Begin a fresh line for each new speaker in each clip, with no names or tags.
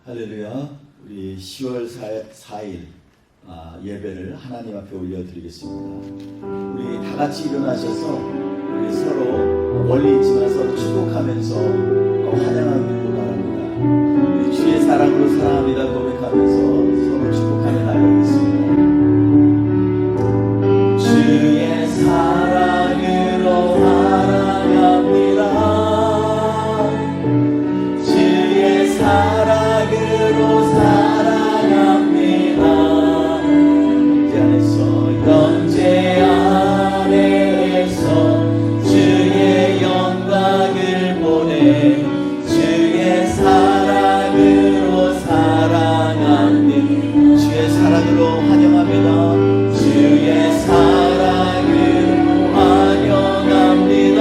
할렐루야. 우리 10월 4일 예배를 하나님 앞에 올려드리겠습니다. 우리 다 같이 일어나셔서 우리 서로 멀리 있지만 서로 축복하면서 환영하기를 바랍니다. 우리 주의 사랑으로 사랑합니다 고백하면서 서로 축복하며 나가겠습니다. 주의 사랑으로 사랑합니다. 주의 사랑으로 사랑합니다. 영제 안에서 주의 영광을 보내 주의 사랑으로 사랑합니다. 주의 사랑으로 환영합니다. 주의 사랑으로 환영합니다.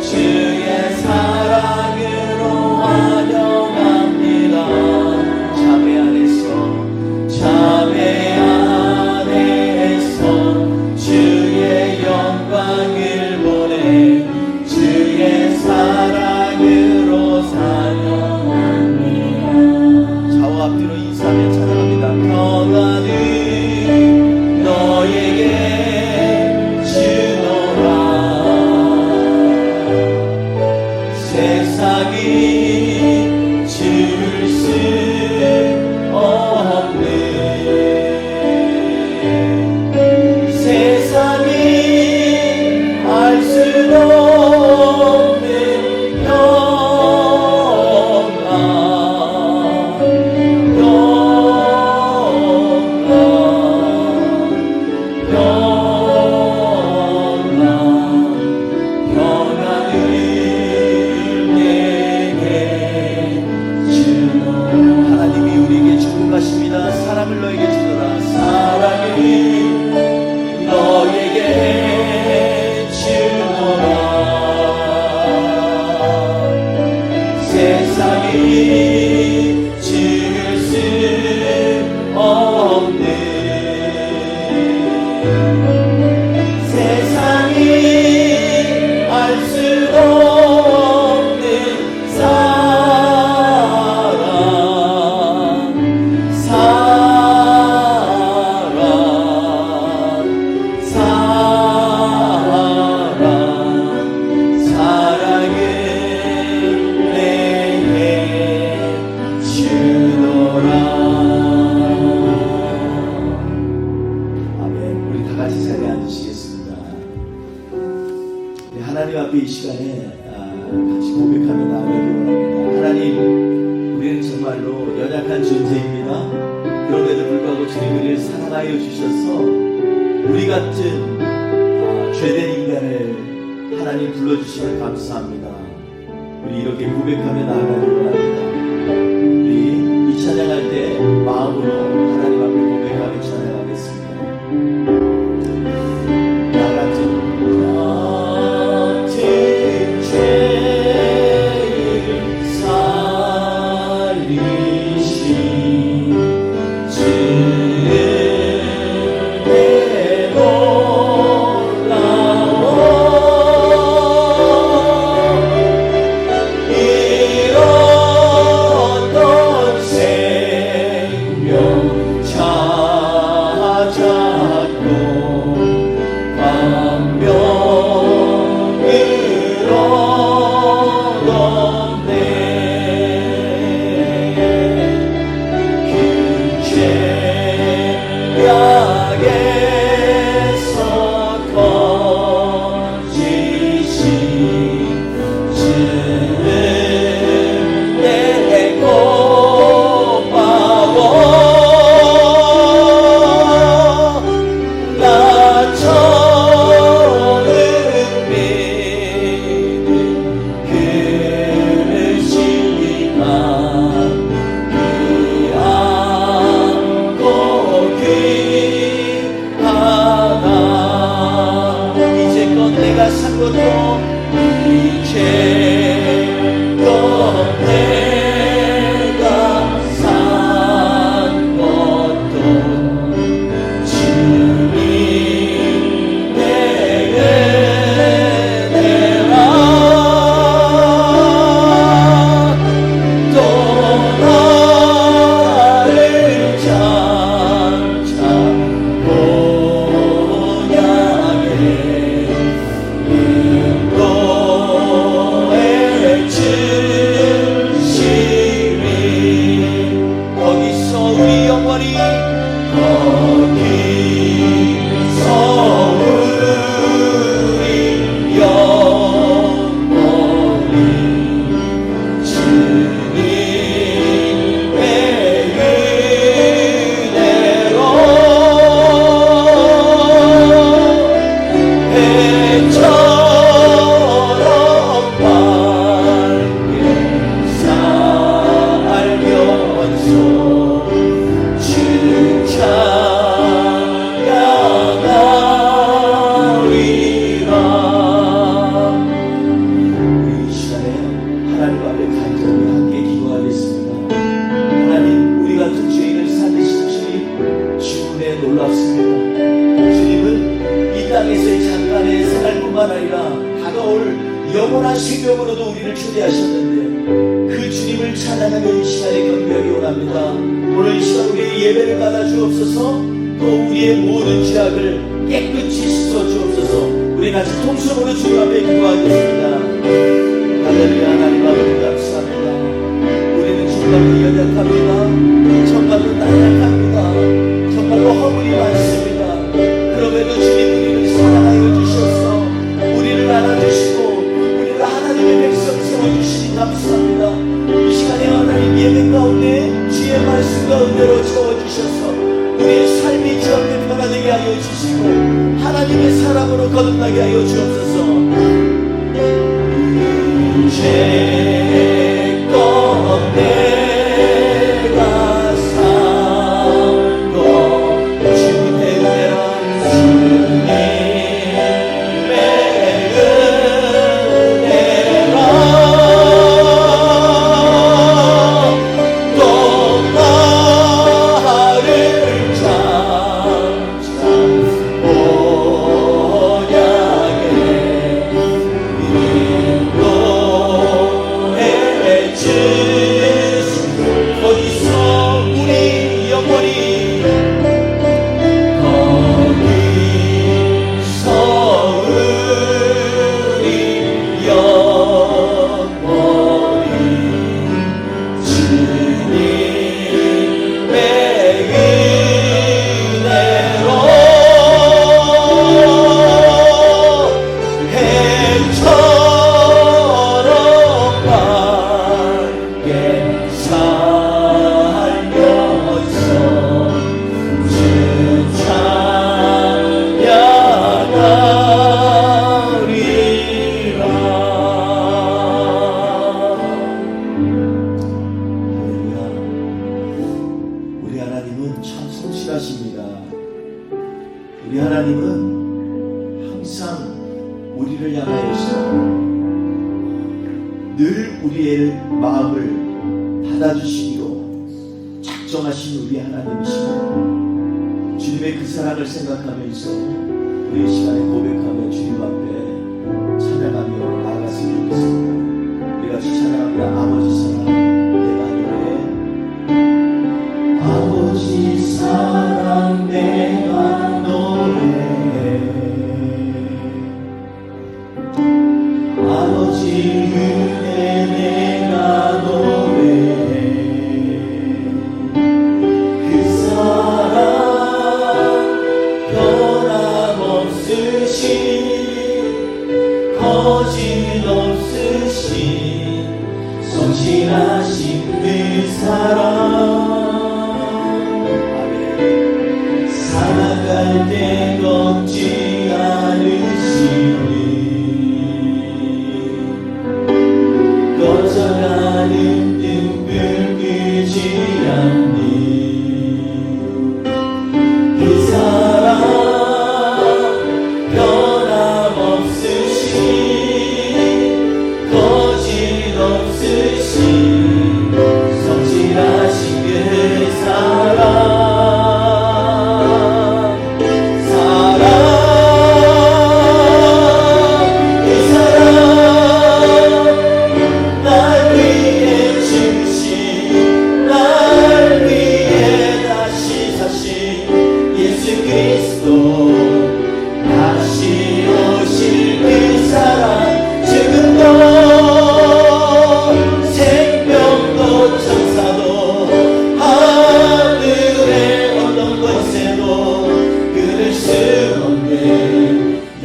주의 사랑으로 환영합니다. 자매 안에서 주의 영광을 보내 주의 사랑으로 찬양합니다. 좌우 앞뒤로 인사하며 찬양합니다. 평안을 너에게 주노라. 세상이 줄 수 없는 세상이 알 수 없는 평안 평안을 내게 주노라. 하나님이 우리에게 축복하십니다. 사랑을 너에게 주노라. 사랑을 너에게 주노라. 세상이 줄 수 없는 세상이 알 수 없는 사랑 사랑을 내게 주노라. 아멘. 우리 다 같이 자리에 앉으시겠습니다. 하나님 앞에 이 시간에 같이 고백하며 나아가기 원합니다. 하나님, 우리는 정말로 연약한 존재입니다. 그럼에도 불구하고 주님 우리를 사랑하여 주셔서 우리 같은 죄된 인간을 하나님 불러주시면 감사합니다. 우리 이렇게 고백하며 나아가기 원합니다. 우리 이 찬양할 때 마음으로 하나님 앞에 고백하며 찬양하겠습니다. 나 같은 죄를 살리신 주의 놀라워 잃었던 생명 찬양하며 이 시간에 경배하기 원합니다. 오늘 이 시간 우리의 예배를 받아 주옵소서. 또 우리의 모든 죄악을 깨끗이 씻어 주옵소서. 우리 같이 통성으로 주님 앞에 기도하겠습니다. 할렐루야. 하나님 아버지 감사합니다. 우리는 정말로 연약합니다. 정말로 나약합니다. 정말로 허물이 많습니다. 그럼에도 주님 우리를 사랑하여 주셔서 우리를 안아주시고 우리를 하나님의 백성 세워주시니 감사합니다. 이 시간에 하나님 예배 가운데 주의 말씀과 은혜로 채워주셔서 우리의 삶이 주 앞에 변화되게 하여 주시고 하나님의 사랑으로 거듭나게 하여 주옵소서. 죄껏 내가 살고 주님의 은혜란 주님의 은혜라 또 나를 잠잠 오냐게 인도해 주시고 어디서 우리 영원히 거기서 우리 영원히 주님의 은혜로 해처럼 밝게 살려서 주 찬양하리라. 우리 하나님은 참 성실하십니다. 우리 하나님은 항상 우리를 향하여서 늘 우리의 마음을 받아주시기로 작정하신 우리 하나님이십니다. 주님의 그 사랑을 생각하면서 우리 이 시간에 고백하며 주님 앞에 찬양하며 나아갔으면 좋겠습니다. 우리 같이 찬양합니다. 아버지 사랑 내가 노래해. 아버지 사랑 내가 노래해. 아버지 은혜 내가 노래해. 그 사랑 변함없으신 거짓없으신 성실하신 그 사랑 살아갈 때 걷지 않으시니 꺼져가는 등불 끄지 않니 그 사랑 변함없으신 거짓없으신 성실하신 그 사랑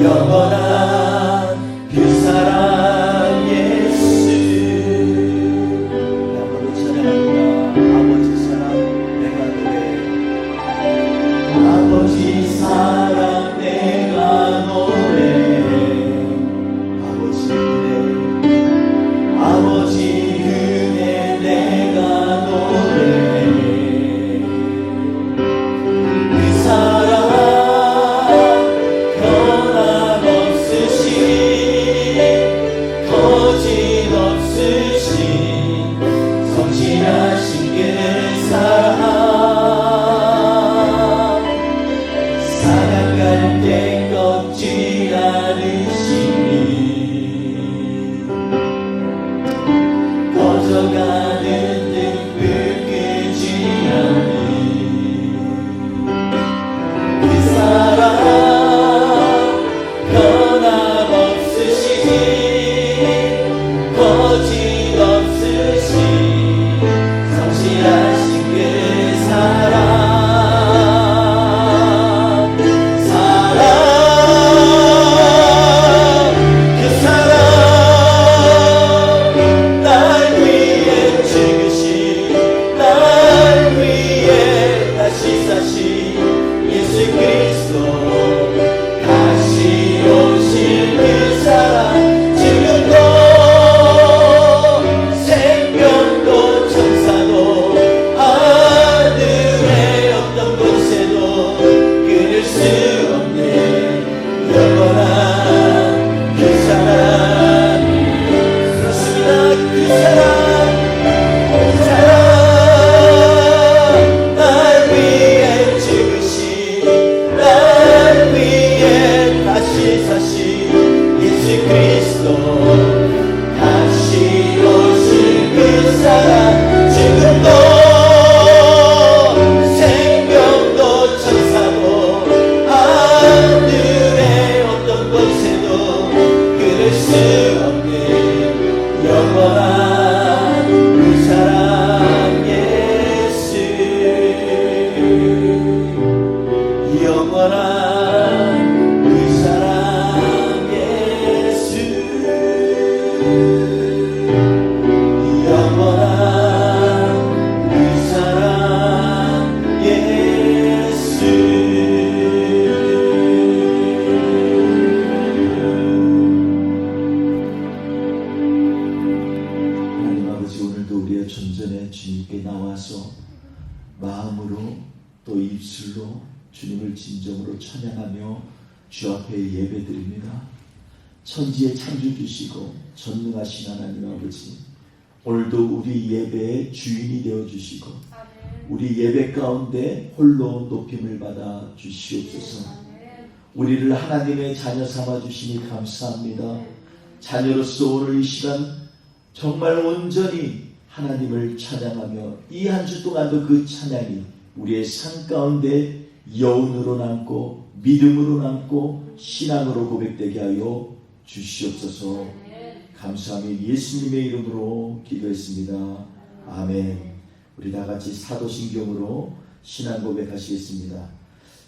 영원한 그 사랑 예수. 한번더 찬양합니다. 아버지 사랑 내가 노래해. 아버지 사랑 내가 노래해. 아버지 은혜 아버지 은혜 내가 노래해. 그 사랑 거짓없으신 성실하신 그 사랑 살아갈 때 꺾지 않으시니 꺼져가는 데 오늘도 우리의 존전에 주님께 나와서 마음으로 또 입술로 주님을 진정으로 찬양하며 주 앞에 예배드립니다. 천지의 창조주시고 전능하신 하나님 아버지, 오늘도 우리 예배의 주인이 되어주시고 우리 예배 가운데 홀로 높임을 받아 주시옵소서. 우리를 하나님의 자녀 삼아 주시니 감사합니다. 자녀로서 오늘 이 시간 정말 온전히 하나님을 찬양하며 이 한 주 동안도 그 찬양이 우리의 삶 가운데 여운으로 남고 믿음으로 남고 신앙으로 고백되게 하여 주시옵소서. 감사하며 예수님의 이름으로 기도했습니다. 아멘. 우리 다 같이 사도신경으로 신앙 고백하시겠습니다.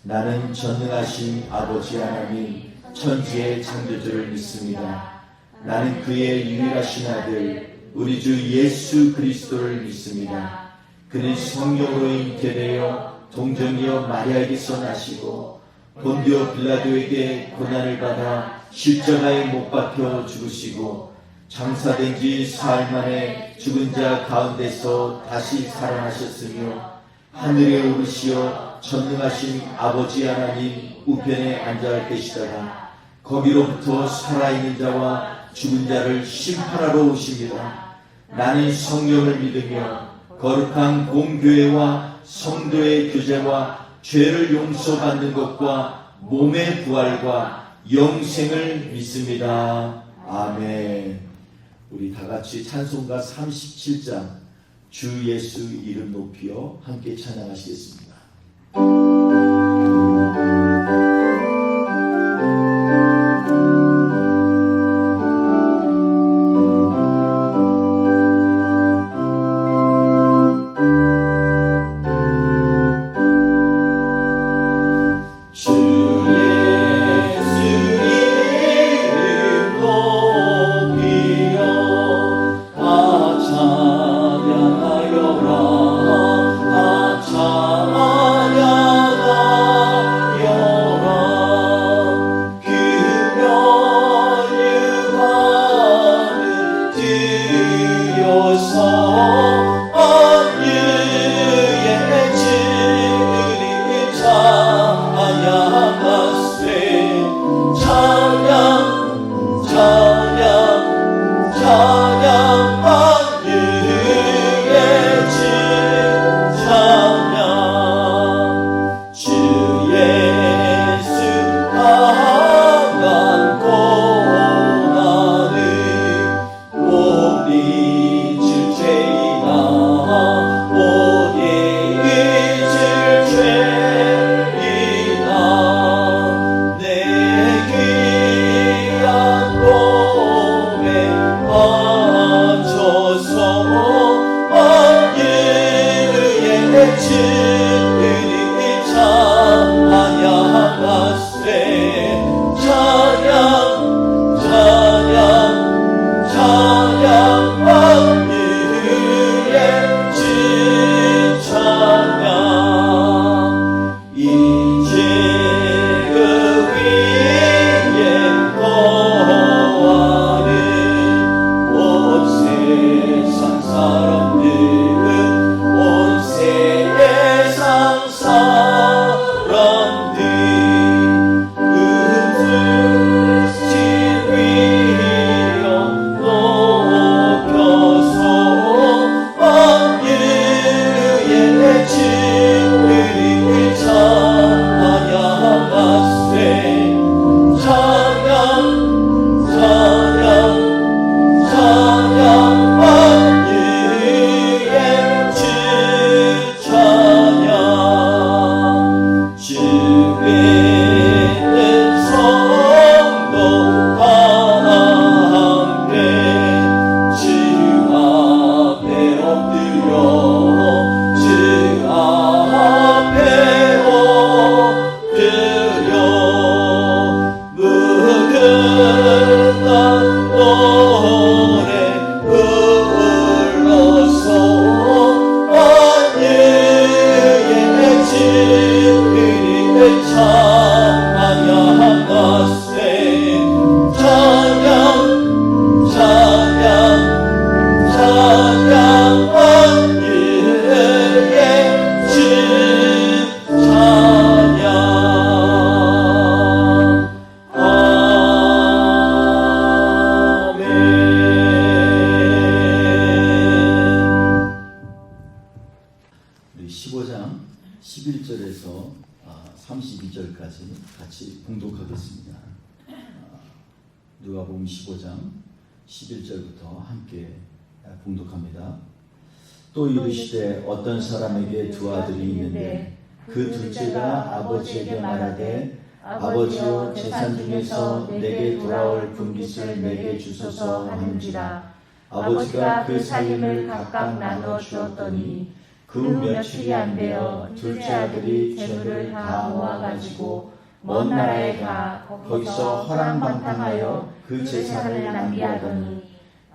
나는 전능하신 아버지 하나님 천지의 창조주를 믿습니다. 나는 그의 유일하신 아들 우리 주 예수 그리스도를 믿습니다. 그는 성령으로 잉태되어 동정녀 마리아에게서 나시고 본디오 빌라도에게 고난을 받아 십자가에 못 박혀 죽으시고 장사된 지 사흘 만에 죽은 자 가운데서 다시 살아나셨으며 하늘에 오르시어 전능하신 아버지 하나님 우편에 앉아 계시다가 거기로부터 살아있는 자와 죽은 자를 심판하러 오십니다. 나는 성령을 믿으며 거룩한 공교회와 성도의 교제와 죄를 용서받는 것과 몸의 부활과 영생을 믿습니다. 아멘. 우리 다 같이 찬송가 37장 주 예수 이름 높이어 함께 찬양하시겠습니다.
세상 사람들은 온 세계
11절에서 32절까지 같이 봉독하겠습니다. 누가복음 15장 11절부터 함께 봉독합니다. 또 이르시되 어떤 사람에게 두 아들이 있는데 그 둘째가 아버지에게 말하되 아버지여 재산 중에서 내게 돌아올 분깃을 내게 주소서 하는지라. 아버지가 그 살림을 각각 나누어 주었더니 그 며칠이 안 되어 둘째 아들이 재물을 다 모아가지고 먼 나라에 가 거기서 허랑방탕하여 그 재산을 낭비하더니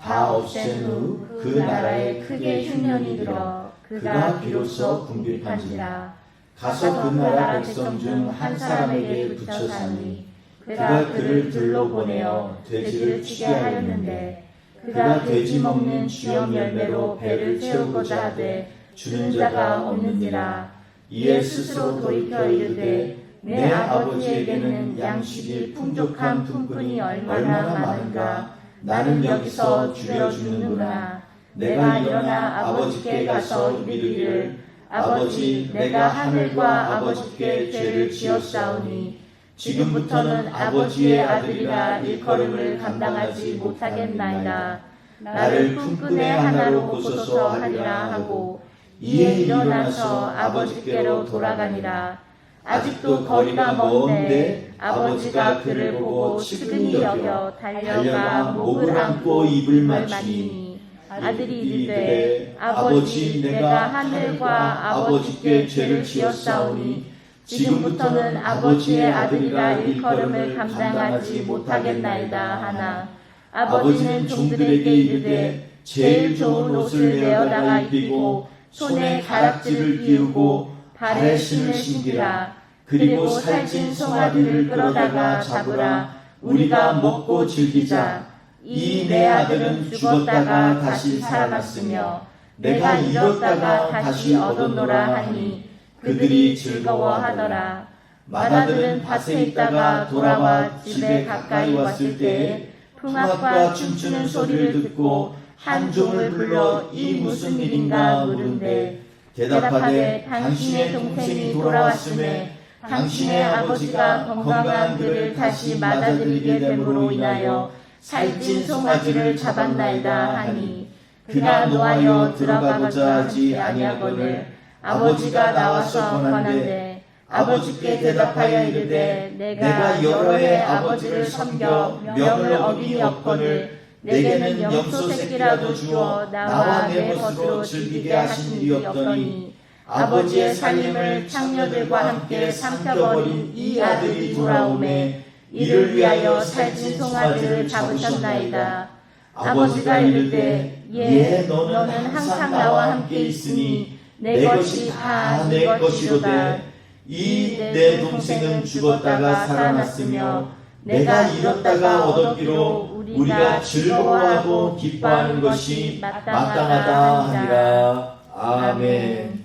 다 없앤 후 그 나라에 크게 흉년이 들어 그가 비로소 궁핍한지라. 가서 그 나라 백성 중 한 사람에게 붙여 사니 그가 그를 들로 보내어 돼지를 치게 하였는데 그가 돼지 먹는 주염 열매로 배를 채우고자 하되 주는 자가 없는지라. 이에 스스로 돌이켜 이르되 내 아버지에게는 양식이 풍족한 품꾼이 얼마나 많은가. 나는 여기서 줄여주는구나. 내가 일어나 아버지께 가서 이르기를 아버지, 내가 하늘과 아버지께 죄를 지었사오니 지금부터는 아버지의 아들이라 일컬음을 감당하지 못하겠나이다. 나를 품꾼의 하나로 보소서 하리라 하고 이에 일어나서 아버지께로 돌아가니라. 아직도 거리가 먼데 아버지가 그를 보고 측은히 여겨 달려가 목을 안고 입을 맞추니 아들이 이르되 아버지, 내가 하늘과 아버지께 죄를 지었사오니 지금부터는 아버지의 아들이라 일컬음을 감당하지 못하겠나이다 하나 아버지는 종들에게 이르되 제일 좋은 옷을 내어다가 입히고 손에 가락지를 끼우고 발에 신을 신기라. 그리고 살찐 송아지를 끌어다가 잡으라. 우리가 먹고 즐기자. 이 내 아들은 죽었다가 다시 살아났으며 내가 잃었다가 다시 얻었노라 하니 그들이 즐거워하더라. 맏아들은 밭에 있다가 돌아와 집에 가까이 왔을 때에 풍악과 춤추는 소리를 듣고 한 종을 불러 이 무슨 일인가 물은데 대답하되 당신의 동생이 돌아왔음에 당신의 아버지가 건강한 그를 다시 맞아들이게 됨으로 인하여 살찐 송아지를 잡았나이다 하니 그가 노하여 들어가고자 하지 아니하거늘 아버지가 나와서 권한대 아버지께 대답하여 이르되 내가 여러 해 아버지를 섬겨 명을 어김이 없거늘 내게는 염소 새끼라도 주어 나와 내 것으로 즐기게 하신 일이 없더니 아버지의 살림을 창녀들과 함께 삼켜버린 이 아들이 돌아오매 이를 위하여 살찐 송아지를 잡으셨나이다. 아버지가 이르되 너는 항상 나와 함께 있으니 내 것이 다 내 것이로되 이 내 동생은 죽었다가 살아났으며 내가 잃었다가 얻었기로 우리가 즐거워하고 기뻐하는 것이 마땅하다 하니라. 아멘.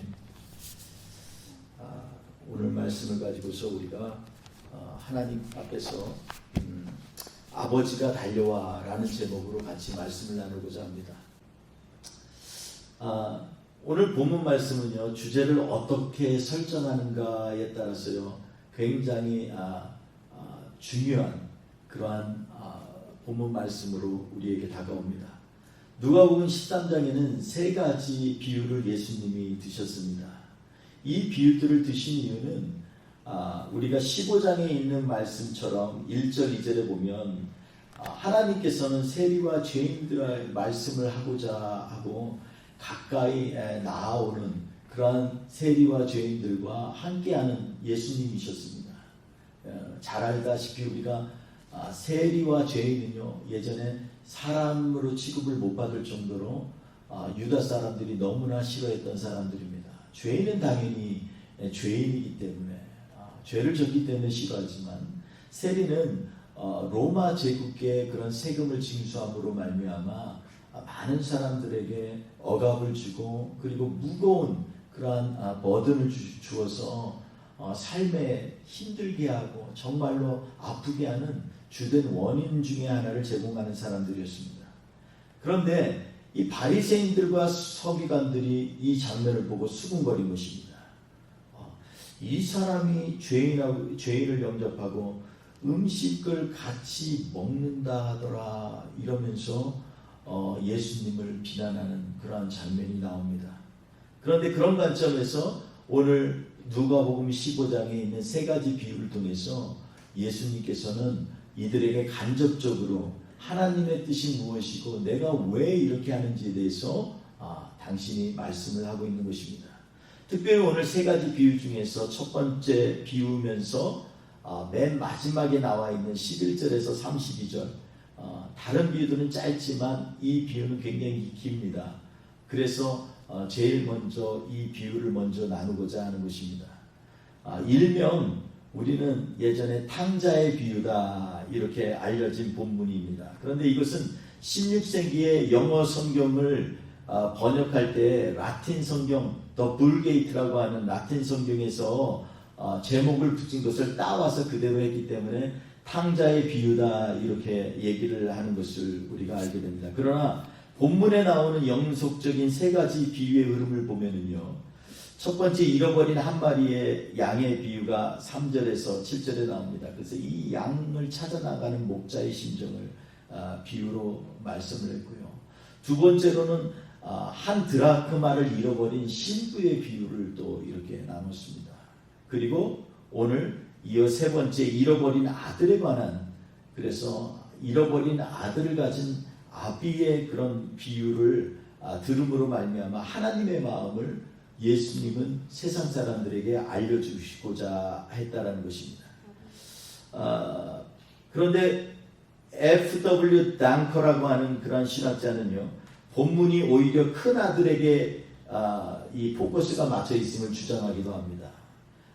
오늘 말씀을 가지고서 우리가 하나님 앞에서 아버지가 달려와 라는 제목으로 같이 말씀을 나누고자 합니다. 오늘 본문 말씀은요, 주제를 어떻게 설정하는가에 따라서요 굉장히 중요한 그러한 본문 말씀으로 우리에게 다가옵니다. 누가복음 13장에는 세 가지 비유를 예수님이 드셨습니다. 이 비유들을 드신 이유는 우리가 15장에 있는 말씀처럼 1절, 2절에 보면 하나님께서는 세리와 죄인들의 말씀을 하고자 하고 가까이 나아오는 그러한 세리와 죄인들과 함께하는 예수님이셨습니다. 잘 알다시피 우리가 세리와 죄인은요 예전에 사람으로 취급을 못 받을 정도로 유다 사람들이 너무나 싫어했던 사람들입니다. 죄인은 당연히 죄인이기 때문에 죄를 졌기 때문에 싫어하지만 세리는 로마 제국의 그런 세금을 징수함으로 말미암아 많은 사람들에게 억압을 주고 그리고 무거운 그러한 버든을 주어서 삶에 힘들게 하고 정말로 아프게 하는 주된 원인 중에 하나를 제공하는 사람들이었습니다. 그런데 이 바리새인들과 서기관들이 이 장면을 보고 수군거린 것입니다. 이 사람이 죄인을 영접하고 음식을 같이 먹는다 하더라 이러면서 예수님을 비난하는 그러한 장면이 나옵니다. 그런데 그런 관점에서 오늘 누가복음 15장에 있는 세 가지 비유를 통해서 예수님께서는 이들에게 간접적으로 하나님의 뜻이 무엇이고 내가 왜 이렇게 하는지에 대해서 당신이 말씀을 하고 있는 것입니다. 특별히 오늘 세 가지 비유 중에서 첫 번째 비유면서 맨 마지막에 나와 있는 11절에서 32절, 다른 비유들은 짧지만 이 비유는 굉장히 깁니다. 그래서 제일 먼저 이 비유를 먼저 나누고자 하는 것입니다. 일명 우리는 예전에 탕자의 비유다 이렇게 알려진 본문입니다. 그런데 이것은 16세기의 영어 성경을 번역할 때 라틴 성경, 더 불게이트라고 하는 라틴 성경에서 제목을 붙인 것을 따와서 그대로 했기 때문에 탕자의 비유다 이렇게 얘기를 하는 것을 우리가 알게 됩니다. 그러나 본문에 나오는 영속적인 세 가지 비유의 흐름을 보면은요, 첫 번째 잃어버린 한 마리의 양의 비유가 3절에서 7절에 나옵니다. 그래서 이 양을 찾아나가는 목자의 심정을 비유로 말씀을 했고요. 두 번째로는 한 드라크마를 잃어버린 신부의 비유를 또 이렇게 나눴습니다. 그리고 오늘 이어 세 번째 잃어버린 아들에 관한, 그래서 잃어버린 아들을 가진 아비의 그런 비유를 들음으로 말미암아 하나님의 마음을 예수님은 세상 사람들에게 알려주시고자 했다라는 것입니다. 그런데 F.W. 당커라고 하는 그런 신학자는요, 본문이 오히려 큰 아들에게 이 포커스가 맞춰 있음을 주장하기도 합니다.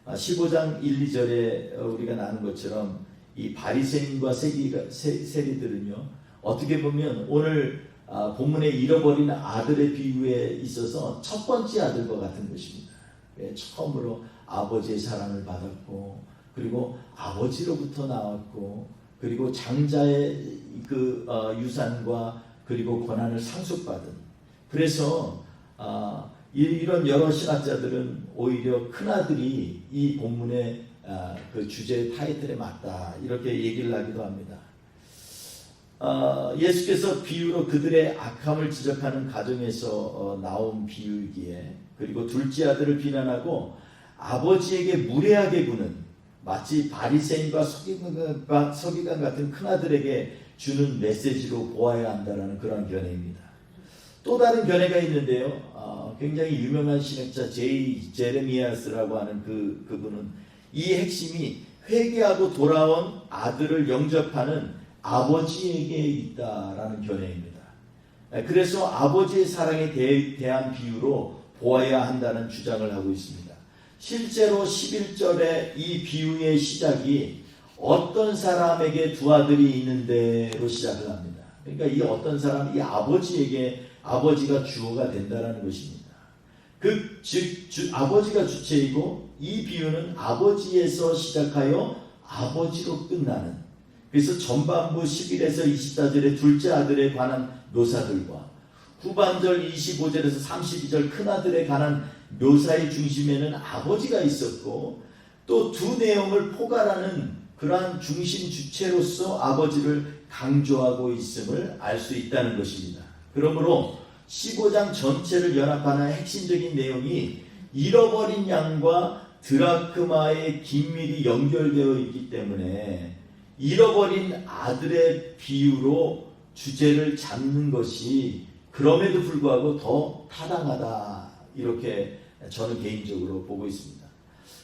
15장 1, 2절에 우리가 나눈 것처럼 이 바리새인과 세리들은요, 어떻게 보면 오늘 본문에 잃어버린 아들의 비유에 있어서 첫 번째 아들과 같은 것입니다. 처음으로 아버지의 사랑을 받았고, 그리고 아버지로부터 나왔고, 그리고 장자의 그 유산과 그리고 권한을 상속받은, 그래서 이런 여러 신학자들은 오히려 큰아들이 이 본문의 그 주제의 타이틀에 맞다 이렇게 얘기를 하기도 합니다. 예수께서 비유로 그들의 악함을 지적하는 가정에서 나온 비유이기에, 그리고 둘째 아들을 비난하고 아버지에게 무례하게 구는, 마치 바리새인과 서기관 같은 큰아들에게 주는 메시지로 보아야 한다는 그런 견해입니다. 또 다른 견해가 있는데요, 굉장히 유명한 신학자 제레미야스라고 하는 그분은 이 핵심이 회개하고 돌아온 아들을 영접하는 아버지에게 있다라는 견해입니다. 그래서 아버지의 사랑에 대한 비유로 보아야 한다는 주장을 하고 있습니다. 실제로 11절에 이 비유의 시작이 어떤 사람에게 두 아들이 있는데로 시작을 합니다. 그러니까 이 어떤 사람, 이 아버지가 주어가 된다는 것입니다. 아버지가 주체이고, 이 비유는 아버지에서 시작하여 아버지로 끝나는, 그래서 전반부 11에서 24절의 둘째 아들에 관한 묘사들과 후반절 25절에서 32절 큰아들에 관한 묘사의 중심에는 아버지가 있었고, 또 두 내용을 포괄하는 그러한 중심 주체로서 아버지를 강조하고 있음을 알 수 있다는 것입니다. 그러므로 15장 전체를 연합하는 핵심적인 내용이 잃어버린 양과 드라크마의 긴밀히 연결되어 있기 때문에 잃어버린 아들의 비유로 주제를 잡는 것이 그럼에도 불구하고 더 타당하다, 이렇게 저는 개인적으로 보고 있습니다.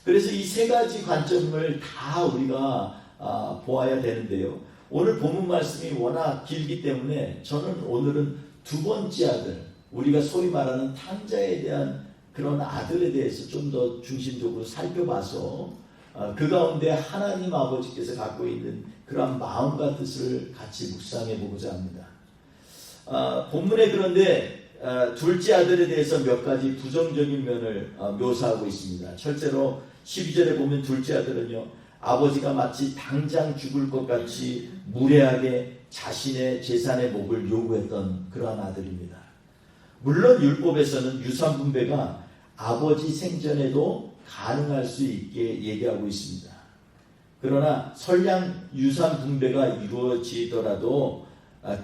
그래서 이 세 가지 관점을 다 우리가 보아야 되는데요, 오늘 본문 말씀이 워낙 길기 때문에 저는 오늘은 두 번째 아들, 우리가 소위 말하는 탕자에 대한 그런 아들에 대해서 좀 더 중심적으로 살펴봐서 그 가운데 하나님 아버지께서 갖고 있는 그런 마음과 뜻을 같이 묵상해 보고자 합니다. 본문에 그런데 둘째 아들에 대해서 몇 가지 부정적인 면을 묘사하고 있습니다. 실제로 12절에 보면 둘째 아들은요, 아버지가 마치 당장 죽을 것 같이 무례하게 자신의 재산의 몫을 요구했던 그러한 아들입니다. 물론 율법에서는 유산분배가 아버지 생전에도 가능할 수 있게 얘기하고 있습니다. 그러나 선량 유산 분배가 이루어지더라도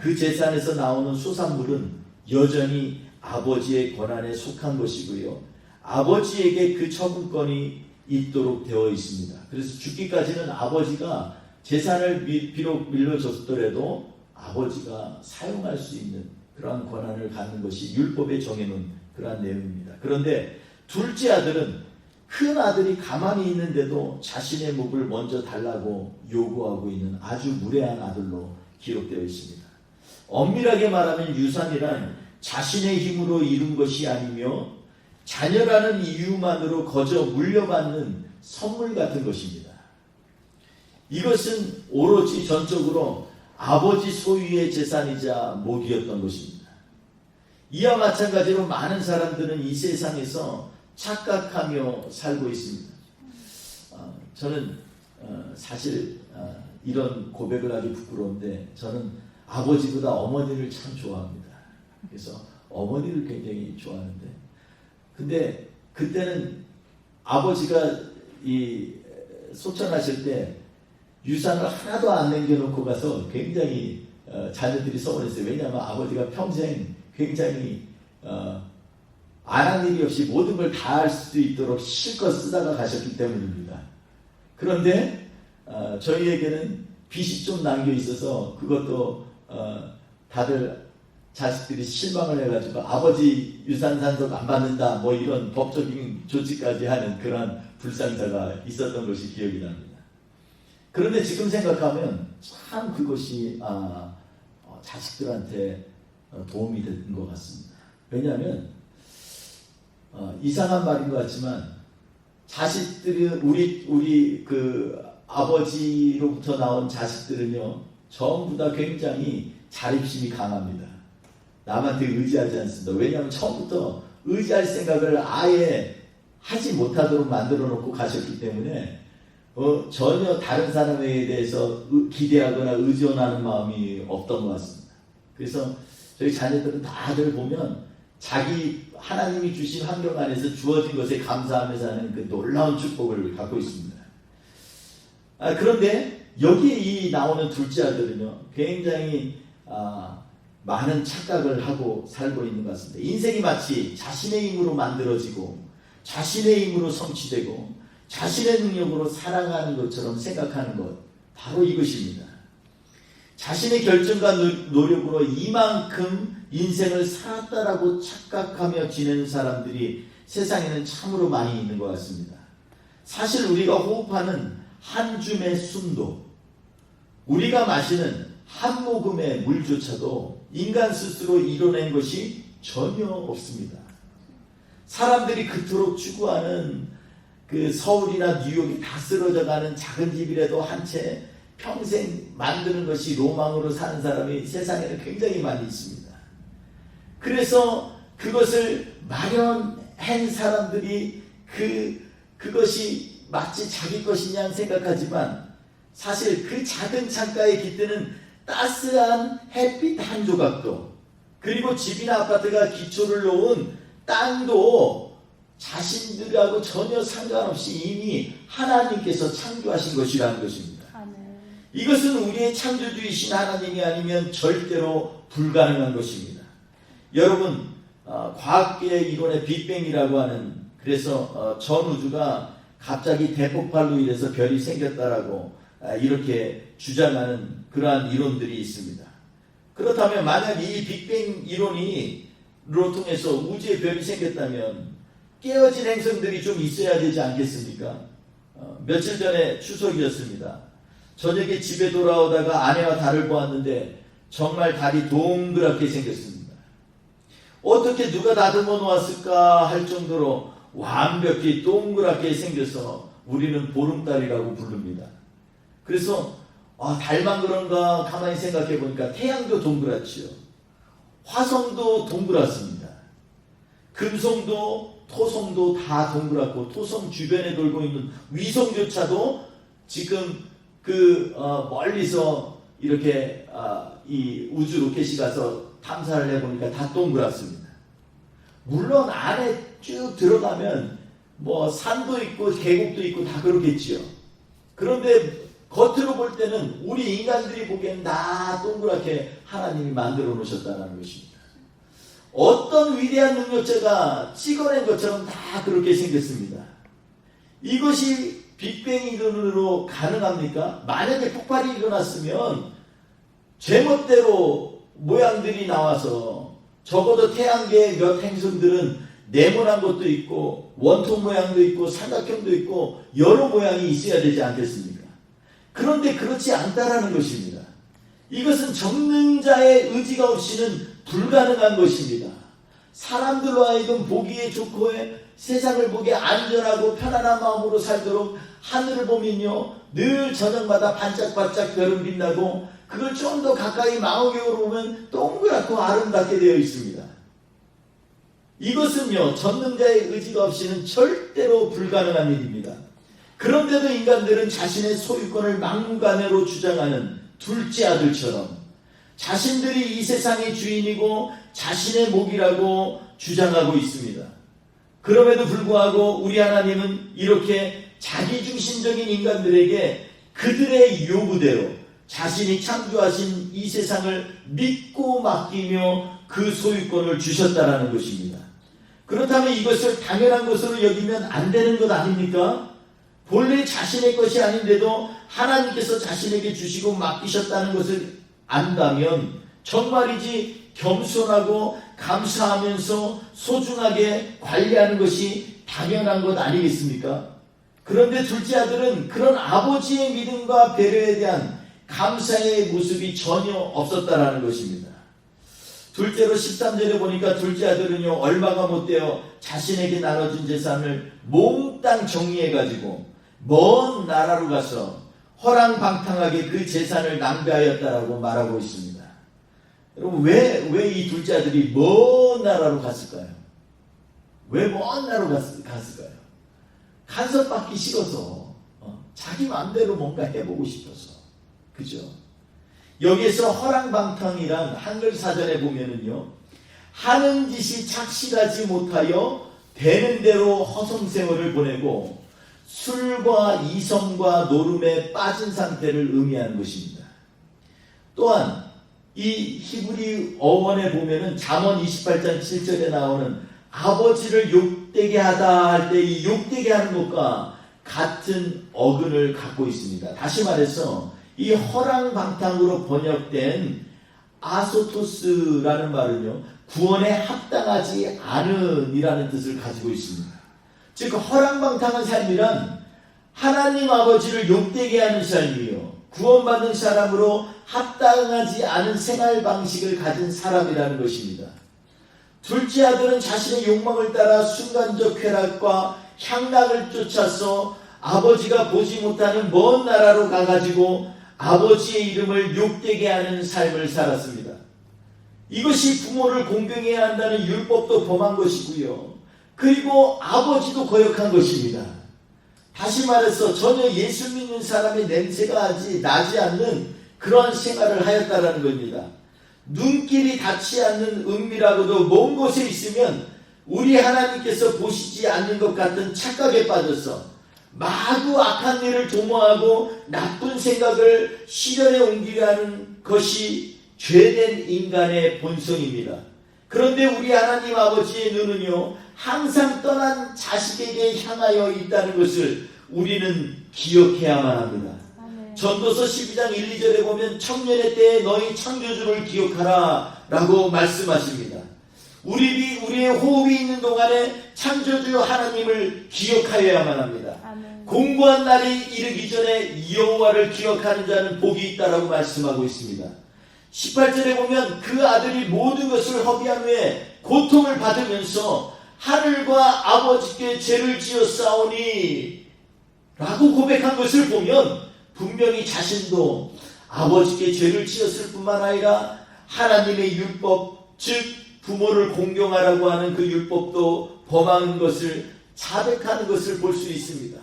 그 재산에서 나오는 소산물은 여전히 아버지의 권한에 속한 것이고요. 아버지에게 그 처분권이 있도록 되어 있습니다. 그래서 죽기까지는 아버지가 재산을 비록 밀려줬더라도 아버지가 사용할 수 있는 그러한 권한을 갖는 것이 율법에 정해놓은 그러한 내용입니다. 그런데 둘째 아들은 큰 아들이 가만히 있는데도 자신의 몫을 먼저 달라고 요구하고 있는 아주 무례한 아들로 기록되어 있습니다. 엄밀하게 말하면 유산이란 자신의 힘으로 이룬 것이 아니며 자녀라는 이유만으로 거저 물려받는 선물 같은 것입니다. 이것은 오로지 전적으로 아버지 소유의 재산이자 몫이었던 것입니다. 이와 마찬가지로 많은 사람들은 이 세상에서 착각하며 살고 있습니다. 저는 사실 이런 고백을 하기 부끄러운데 저는 아버지보다 어머니를 참 좋아합니다. 그래서 어머니를 굉장히 좋아하는데 근데 그때는 아버지가 이 소천하실 때 유산을 하나도 안 남겨놓고 가서 굉장히 자녀들이 서운했어요. 왜냐하면 아버지가 평생 굉장히 안 한 일이 없이 모든 걸 다 할 수 있도록 실컷 쓰다가 가셨기 때문입니다. 그런데 저희에게는 빚이 좀 남겨 있어서 그것도 다들 자식들이 실망을 해가지고 아버지 유산산속 안 받는다 뭐 이런 법적인 조치까지 하는 그런 불상사가 있었던 것이 기억이 납니다. 그런데 지금 생각하면 참 그것이 자식들한테 도움이 된 것 같습니다. 왜냐하면 이상한 말인 것 같지만 자식들이 우리 그 아버지로부터 나온 자식들은요 전부 다 굉장히 자립심이 강합니다. 남한테 의지하지 않습니다. 왜냐하면 처음부터 의지할 생각을 아예 하지 못하도록 만들어 놓고 가셨기 때문에 전혀 다른 사람에 대해서 기대하거나 의존하는 마음이 없던 것 같습니다. 그래서 저희 자녀들은 다들 보면 자기 하나님이 주신 환경 안에서 주어진 것에 감사하며 사는 그 놀라운 축복을 갖고 있습니다. 그런데 여기에 이 나오는 둘째 아들은요 굉장히 많은 착각을 하고 살고 있는 것 같습니다. 인생이 마치 자신의 힘으로 만들어지고 자신의 힘으로 성취되고 자신의 능력으로 살아가는 것처럼 생각하는 것 바로 이것입니다. 자신의 결정과 노력으로 이만큼 인생을 살았다라고 착각하며 지내는 사람들이 세상에는 참으로 많이 있는 것 같습니다. 사실 우리가 호흡하는 한 줌의 숨도 우리가 마시는 한 모금의 물조차도 인간 스스로 이뤄낸 것이 전혀 없습니다. 사람들이 그토록 추구하는 그 서울이나 뉴욕이 다 쓰러져가는 작은 집이라도 한 채 평생 만드는 것이 로망으로 사는 사람이 세상에는 굉장히 많이 있습니다. 그래서 그것을 마련한 사람들이 그것이 마치 자기 것이냐 생각하지만 사실 그 작은 창가에 깃드는 따스한 햇빛 한 조각도 그리고 집이나 아파트가 기초를 놓은 땅도 자신들하고 전혀 상관없이 이미 하나님께서 창조하신 것이라는 것입니다. 이것은 우리의 창조주이신 하나님이 아니면 절대로 불가능한 것입니다. 여러분 과학계의 이론의 빅뱅이라고 하는 그래서 전 우주가 갑자기 대폭발로 인해서 별이 생겼다라고 이렇게 주장하는 그러한 이론들이 있습니다. 그렇다면 만약 이 빅뱅 이론으로 통해서 우주에 별이 생겼다면 깨어진 행성들이 좀 있어야 되지 않겠습니까? 며칠 전에 추석이었습니다. 저녁에 집에 돌아오다가 아내와 달을 보았는데 정말 달이 동그랗게 생겼습니다. 어떻게 누가 다듬어 놓았을까 할 정도로 완벽히 동그랗게 생겨서 우리는 보름달이라고 부릅니다. 그래서 달만 그런가 가만히 생각해 보니까 태양도 동그랗지요. 화성도 동그랗습니다. 금성도 토성도 다 동그랗고 토성 주변에 돌고 있는 위성조차도 지금 멀리서 이렇게 이 우주 로켓이 가서 탐사를 해보니까 다 동그랗습니다. 물론 안에 쭉 들어가면 뭐 산도 있고 계곡도 있고 다 그렇겠지요. 그런데 겉으로 볼 때는 우리 인간들이 보기엔 다 동그랗게 하나님이 만들어 놓으셨다는 것입니다. 어떤 위대한 능력자가 찍어낸 것처럼 다 그렇게 생겼습니다. 이것이 빅뱅 이론으로 가능합니까? 만약에 폭발이 일어났으면 제멋대로 모양들이 나와서 적어도 태양계의 몇 행성들은 네모난 것도 있고 원통 모양도 있고 삼각형도 있고 여러 모양이 있어야 되지 않겠습니까? 그런데 그렇지 않다라는 것입니다. 이것은 전능자의 의지가 없이는 불가능한 것입니다. 사람들로 하여금 보기에 좋고 세상을 보기에 안전하고 편안한 마음으로 살도록 하늘을 보면요 늘 저녁마다 반짝반짝 별은 빛나고 그걸 좀 더 가까이 망원경으로 보면 동그랗고 아름답게 되어 있습니다. 이것은요 전능자의 의지가 없이는 절대로 불가능한 일입니다. 그런데도 인간들은 자신의 소유권을 막무가내로 주장하는 둘째 아들처럼 자신들이 이 세상의 주인이고 자신의 목이라고 주장하고 있습니다. 그럼에도 불구하고 우리 하나님은 이렇게 자기중심적인 인간들에게 그들의 요구대로 자신이 창조하신 이 세상을 믿고 맡기며 그 소유권을 주셨다라는 것입니다. 그렇다면 이것을 당연한 것으로 여기면 안 되는 것 아닙니까? 본래 자신의 것이 아닌데도 하나님께서 자신에게 주시고 맡기셨다는 것을 안다면 정말이지 겸손하고 감사하면서 소중하게 관리하는 것이 당연한 것 아니겠습니까? 그런데 둘째 아들은 그런 아버지의 믿음과 배려에 대한 감사의 모습이 전혀 없었다라는 것입니다. 둘째로 13절에 보니까 둘째 아들은요 얼마가 못되어 자신에게 나눠준 재산을 몽땅 정리해가지고 먼 나라로 가서 허랑방탕하게 그 재산을 낭비하였다라고 말하고 있습니다. 여러분 왜 이 둘째 아들이 먼 나라로 갔을까요? 왜 먼 나라로 갔을까요? 간섭받기 싫어서 자기 마음대로 뭔가 해보고 싶어서 그죠? 여기에서 허랑방탕이란 한글 사전에 보면은요 하는 짓이 착실하지 못하여 되는 대로 허송세월을 보내고 술과 이성과 노름에 빠진 상태를 의미하는 것입니다. 또한 이 히브리 어원에 보면은 잠언 28장 7절에 나오는 아버지를 욕되게 하다 할 때 이 욕되게 하는 것과 같은 어근을 갖고 있습니다. 다시 말해서 이 허랑방탕으로 번역된 아소토스라는 말은요 구원에 합당하지 않은 이라는 뜻을 가지고 있습니다. 즉 허랑방탕한 삶이란 하나님 아버지를 욕되게 하는 삶이요 구원받는 사람으로 합당하지 않은 생활 방식을 가진 사람이라는 것입니다. 둘째 아들은 자신의 욕망을 따라 순간적 쾌락과 향락을 쫓아서 아버지가 보지 못하는 먼 나라로 가가지고 아버지의 이름을 욕되게 하는 삶을 살았습니다. 이것이 부모를 공경해야 한다는 율법도 범한 것이고요. 그리고 아버지도 거역한 것입니다. 다시 말해서 전혀 예수 믿는 사람의 냄새가 나지 않는 그러한 생활을 하였다라는 겁니다. 눈길이 닿지 않는 은밀하고도 먼 곳에 있으면 우리 하나님께서 보시지 않는 것 같은 착각에 빠져서 마구 악한 일을 도모하고 나쁜 생각을 실현에 옮기려 하는 것이 죄된 인간의 본성입니다. 그런데 우리 하나님 아버지의 눈은요 항상 떠난 자식에게 향하여 있다는 것을 우리는 기억해야만 합니다. 전도서 12장 1, 2절에 보면 청년의 때에 너희 창조주를 기억하라 라고 말씀하십니다. 우리의 호흡이 있는 동안에 창조주 하나님을 기억하여야만 합니다. 아멘. 공고한 날이 이르기 전에 여호와를 기억하는 자는 복이 있다라고 말씀하고 있습니다. 18절에 보면 그 아들이 모든 것을 허비한 후에 고통을 받으면서 하늘과 아버지께 죄를 지어 싸우니 라고 고백한 것을 보면 분명히 자신도 아버지께 죄를 지었을 뿐만 아니라 하나님의 율법 즉 부모를 공경하라고 하는 그 율법도 범하는 것을 자백하는 것을 볼 수 있습니다.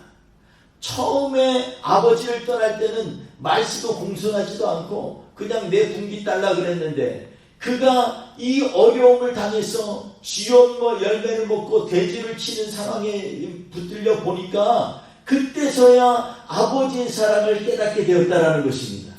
처음에 아버지를 떠날 때는 말씨도 공손하지도 않고 그냥 내 분기 딸라 그랬는데 그가 이 어려움을 당해서 지옥 열매를 먹고 돼지를 치는 상황에 붙들려 보니까 그때서야 아버지의 사랑을 깨닫게 되었다라는 것입니다.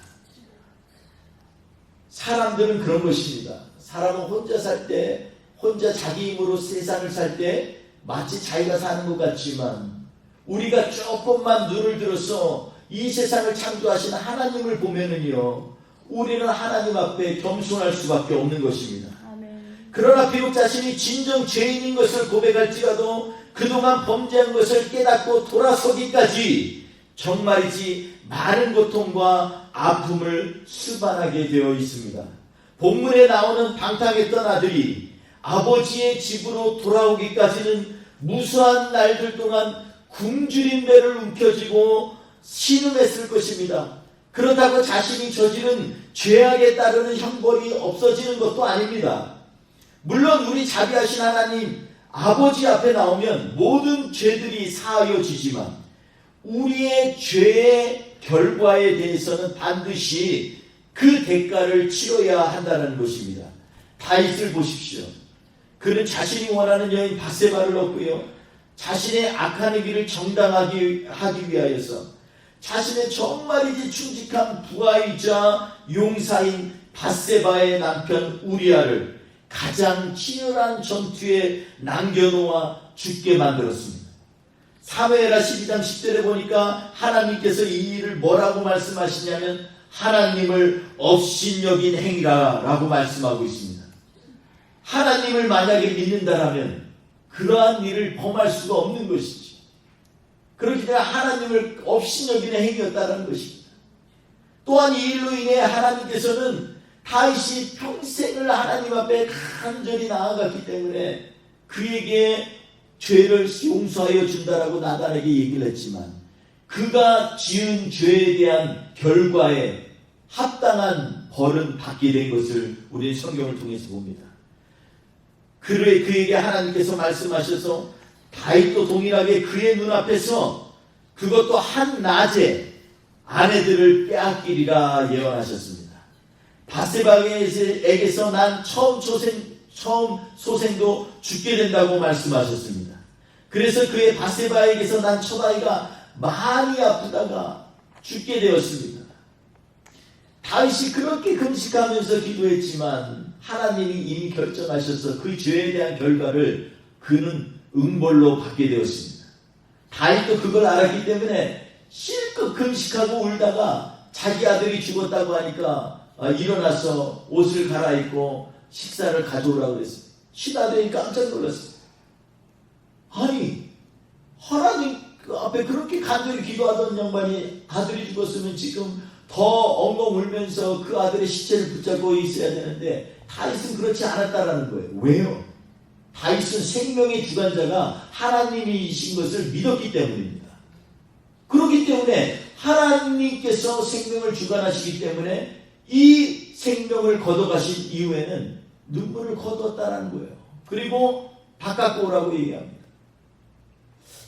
사람들은 그런 것입니다. 사람은 혼자 살 때, 혼자 자기 힘으로 세상을 살 때 마치 자기가 사는 것 같지만 우리가 조금만 눈을 들어서 이 세상을 창조하신 하나님을 보면은요, 우리는 하나님 앞에 겸손할 수밖에 없는 것입니다. 아멘. 그러나 비록 자신이 진정 죄인인 것을 고백할지라도 그동안 범죄한 것을 깨닫고 돌아서기까지 정말이지 많은 고통과 아픔을 수반하게 되어 있습니다. 본문에 나오는 방탕했던 아들이 아버지의 집으로 돌아오기까지는 무수한 날들 동안 굶주린 배를 움켜쥐고 신음했을 것입니다. 그렇다고 자신이 저지른 죄악에 따르는 형벌이 없어지는 것도 아닙니다. 물론 우리 자비하신 하나님 아버지 앞에 나오면 모든 죄들이 사하여지지만 우리의 죄의 결과에 대해서는 반드시 그 대가를 치러야 한다는 것입니다. 다윗을 보십시오. 그는 자신이 원하는 여인 밧세바를 얻고요, 자신의 악한 길을 정당하게 하기 위하여서 자신의 정말이지 충직한 부하이자 용사인 밧세바의 남편 우리아를 가장 치열한 전투에 남겨놓아 죽게 만들었습니다. 사무엘하 12장 10절에 보니까 하나님께서 이 일을 뭐라고 말씀하시냐면 하나님을 업신여긴 행위라 라고 말씀하고 있습니다. 하나님을 만약에 믿는다라면 그러한 일을 범할 수가 없는 것이죠. 그렇기 때문에 하나님을 업신여기는 행위였다는 것입니다. 또한 이 일로 인해 하나님께서는 다윗이 평생을 하나님 앞에 간절히 나아갔기 때문에 그에게 죄를 용서하여 준다라고 나단에게 얘기를 했지만 그가 지은 죄에 대한 결과에 합당한 벌은 받게 된 것을 우리는 성경을 통해서 봅니다. 그에게 하나님께서 말씀하셔서 다윗도 동일하게 그의 눈앞에서 그것도 한 낮에 아내들을 빼앗기리라 예언하셨습니다. 밧세바에게서 난 처음 소생도 죽게 된다고 말씀하셨습니다. 그래서 그의 밧세바에게서 난 첫 아이가 많이 아프다가 죽게 되었습니다. 다윗이 그렇게 금식하면서 기도했지만 하나님이 이미 결정하셔서 그 죄에 대한 결과를 그는 응벌로 받게 되었습니다. 다윗도 그걸 알았기 때문에 실컷 금식하고 울다가 자기 아들이 죽었다고 하니까 일어나서 옷을 갈아입고 식사를 가져오라고 그랬습니다. 시다더니 깜짝 놀랐습니다. 아니 하나님 앞에 그렇게 간절히 기도하던 양반이 아들이 죽었으면 지금 더 엉엉 울면서 그 아들의 시체를 붙잡고 있어야 되는데 다윗은 그렇지 않았다라는 거예요. 왜요? 다윗은 생명의 주관자가 하나님이신 것을 믿었기 때문입니다. 그렇기 때문에 하나님께서 생명을 주관하시기 때문에 이 생명을 걷어가신 이후에는 눈물을 거뒀다는 거예요. 그리고 바깥고 오라고 얘기합니다.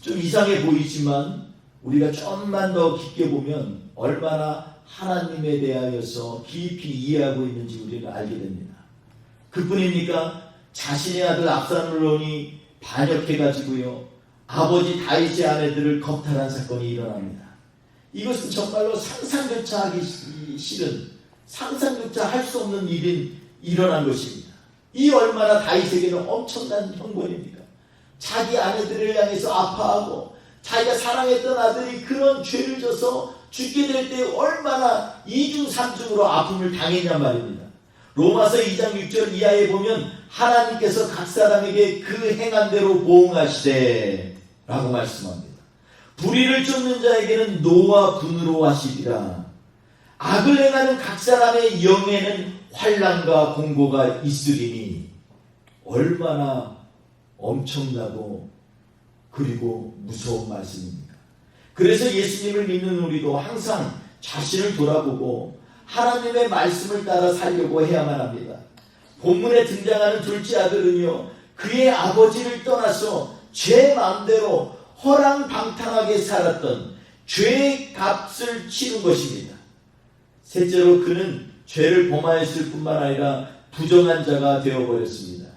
좀 이상해 보이지만 우리가 좀만 더 깊게 보면 얼마나 하나님에 대하여서 깊이 이해하고 있는지 우리가 알게 됩니다. 그뿐입니까? 자신의 아들 압살롬이 반역해가지고요, 아버지 다윗의 아내들을 겁탈한 사건이 일어납니다. 이것은 정말로 상상조차 하기 싫은, 상상조차 할 수 없는 일이 일어난 것입니다. 이 얼마나 다윗에게는 엄청난 형벌입니까? 자기 아내들을 향해서 아파하고 자기가 사랑했던 아들이 그런 죄를 져서 죽게 될 때 얼마나 이중삼중으로 아픔을 당했냔 말입니다. 로마서 2장 6절 이하에 보면 하나님께서 각 사람에게 그 행한 대로 보응하시되 라고 말씀합니다. 불의를 쫓는 자에게는 노와 분으로 하시리라. 악을 행하는 각 사람의 영에는 환난과 공고가 있으리니. 얼마나 엄청나고 그리고 무서운 말씀입니다. 그래서 예수님을 믿는 우리도 항상 자신을 돌아보고 하나님의 말씀을 따라 살려고 해야만 합니다. 본문에 등장하는 둘째 아들은요, 그의 아버지를 떠나서 제 마음대로 허랑방탕하게 살았던 죄의 값을 치른 것입니다. 셋째로 그는 죄를 범하였을 뿐만 아니라 부정한 자가 되어버렸습니다.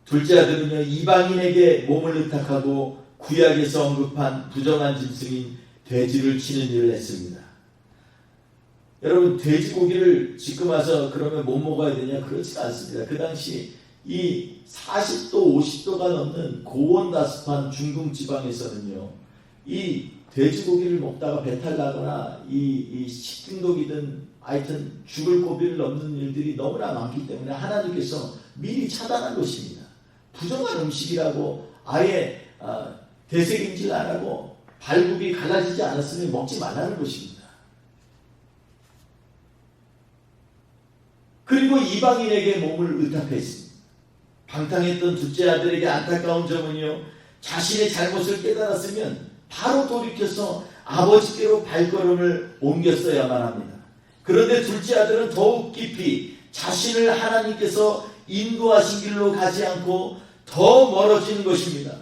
둘째 아들은요, 이방인에게 몸을 의탁하고 구약에서 언급한 부정한 짐승인 돼지를 치는 일을 했습니다. 여러분, 돼지고기를 지금 와서 그러면 못 먹어야 되냐? 그렇지 않습니다. 그 당시 이 40도, 50도가 넘는 고온다습한 중동 지방에서는요, 이 돼지고기를 먹다가 배탈 나거나 이 식중독이든 하여튼 죽을 고비를 넘는 일들이 너무나 많기 때문에 하나님께서 미리 차단한 것입니다. 부정한 음식이라고 아예 되새김질 안 하고 발굽이 갈라지지 않았으면 먹지 말라는 것입니다. 그리고 이방인에게 몸을 의탁했습니다. 방탕했던 둘째 아들에게 안타까운 점은요, 자신의 잘못을 깨달았으면 바로 돌이켜서 아버지께로 발걸음을 옮겼어야만 합니다. 그런데 둘째 아들은 더욱 깊이 자신을 하나님께서 인도하신 길로 가지 않고 더 멀어지는 것입니다.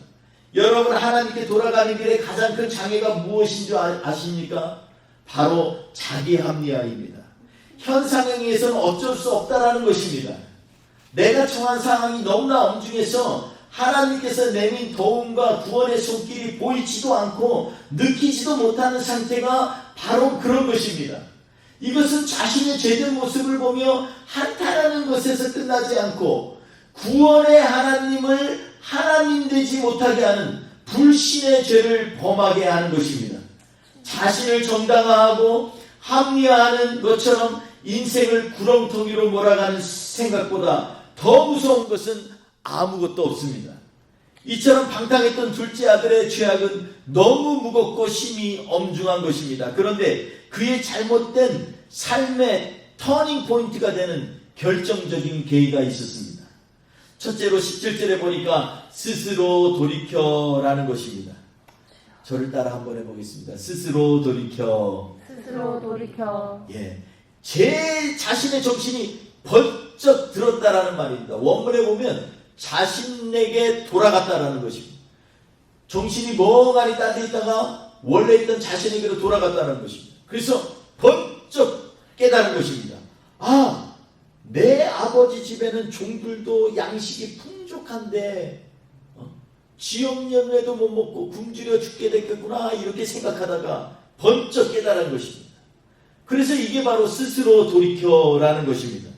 여러분, 하나님께 돌아가는 길에 가장 큰 장애가 무엇인 줄 아십니까? 바로 자기 합리화입니다. 현 상황에서는 어쩔 수 없다라는 것입니다. 내가 처한 상황이 너무나 엄중해서 하나님께서 내민 도움과 구원의 손길이 보이지도 않고 느끼지도 못하는 상태가 바로 그런 것입니다. 이것은 자신의 죄된 모습을 보며 한탄하는 것에서 끝나지 않고 구원의 하나님을 하나님 되지 못하게 하는 불신의 죄를 범하게 하는 것입니다. 자신을 정당화하고 합리화하는 것처럼 인생을 구렁텅이로 몰아가는 생각보다 더 무서운 것은 아무것도 없습니다. 이처럼 방탕했던 둘째 아들의 죄악은 너무 무겁고 심히 엄중한 것입니다. 그런데 그의 잘못된 삶의 터닝 포인트가 되는 결정적인 계기가 있었습니다. 첫째로 17절에 보니까 스스로 돌이켜라는 것입니다. 저를 따라 한번 해보겠습니다. 스스로 돌이켜.
스스로 돌이켜.
예, 제 자신의 정신이 번쩍 들었다라는 말입니다. 원문에 보면 자신에게 돌아갔다라는 것입니다. 정신이 멍하니 딴 데 있다가 원래 있던 자신에게로 돌아갔다는 것입니다. 그래서 번쩍 깨달은 것입니다. 아, 내 아버지 집에는 종들도 양식이 풍족한데 지엄년에도 못 먹고 굶주려 죽게 됐겠구나, 이렇게 생각하다가 번쩍 깨달은 것입니다. 그래서 이게 바로 스스로 돌이켜라는 것입니다.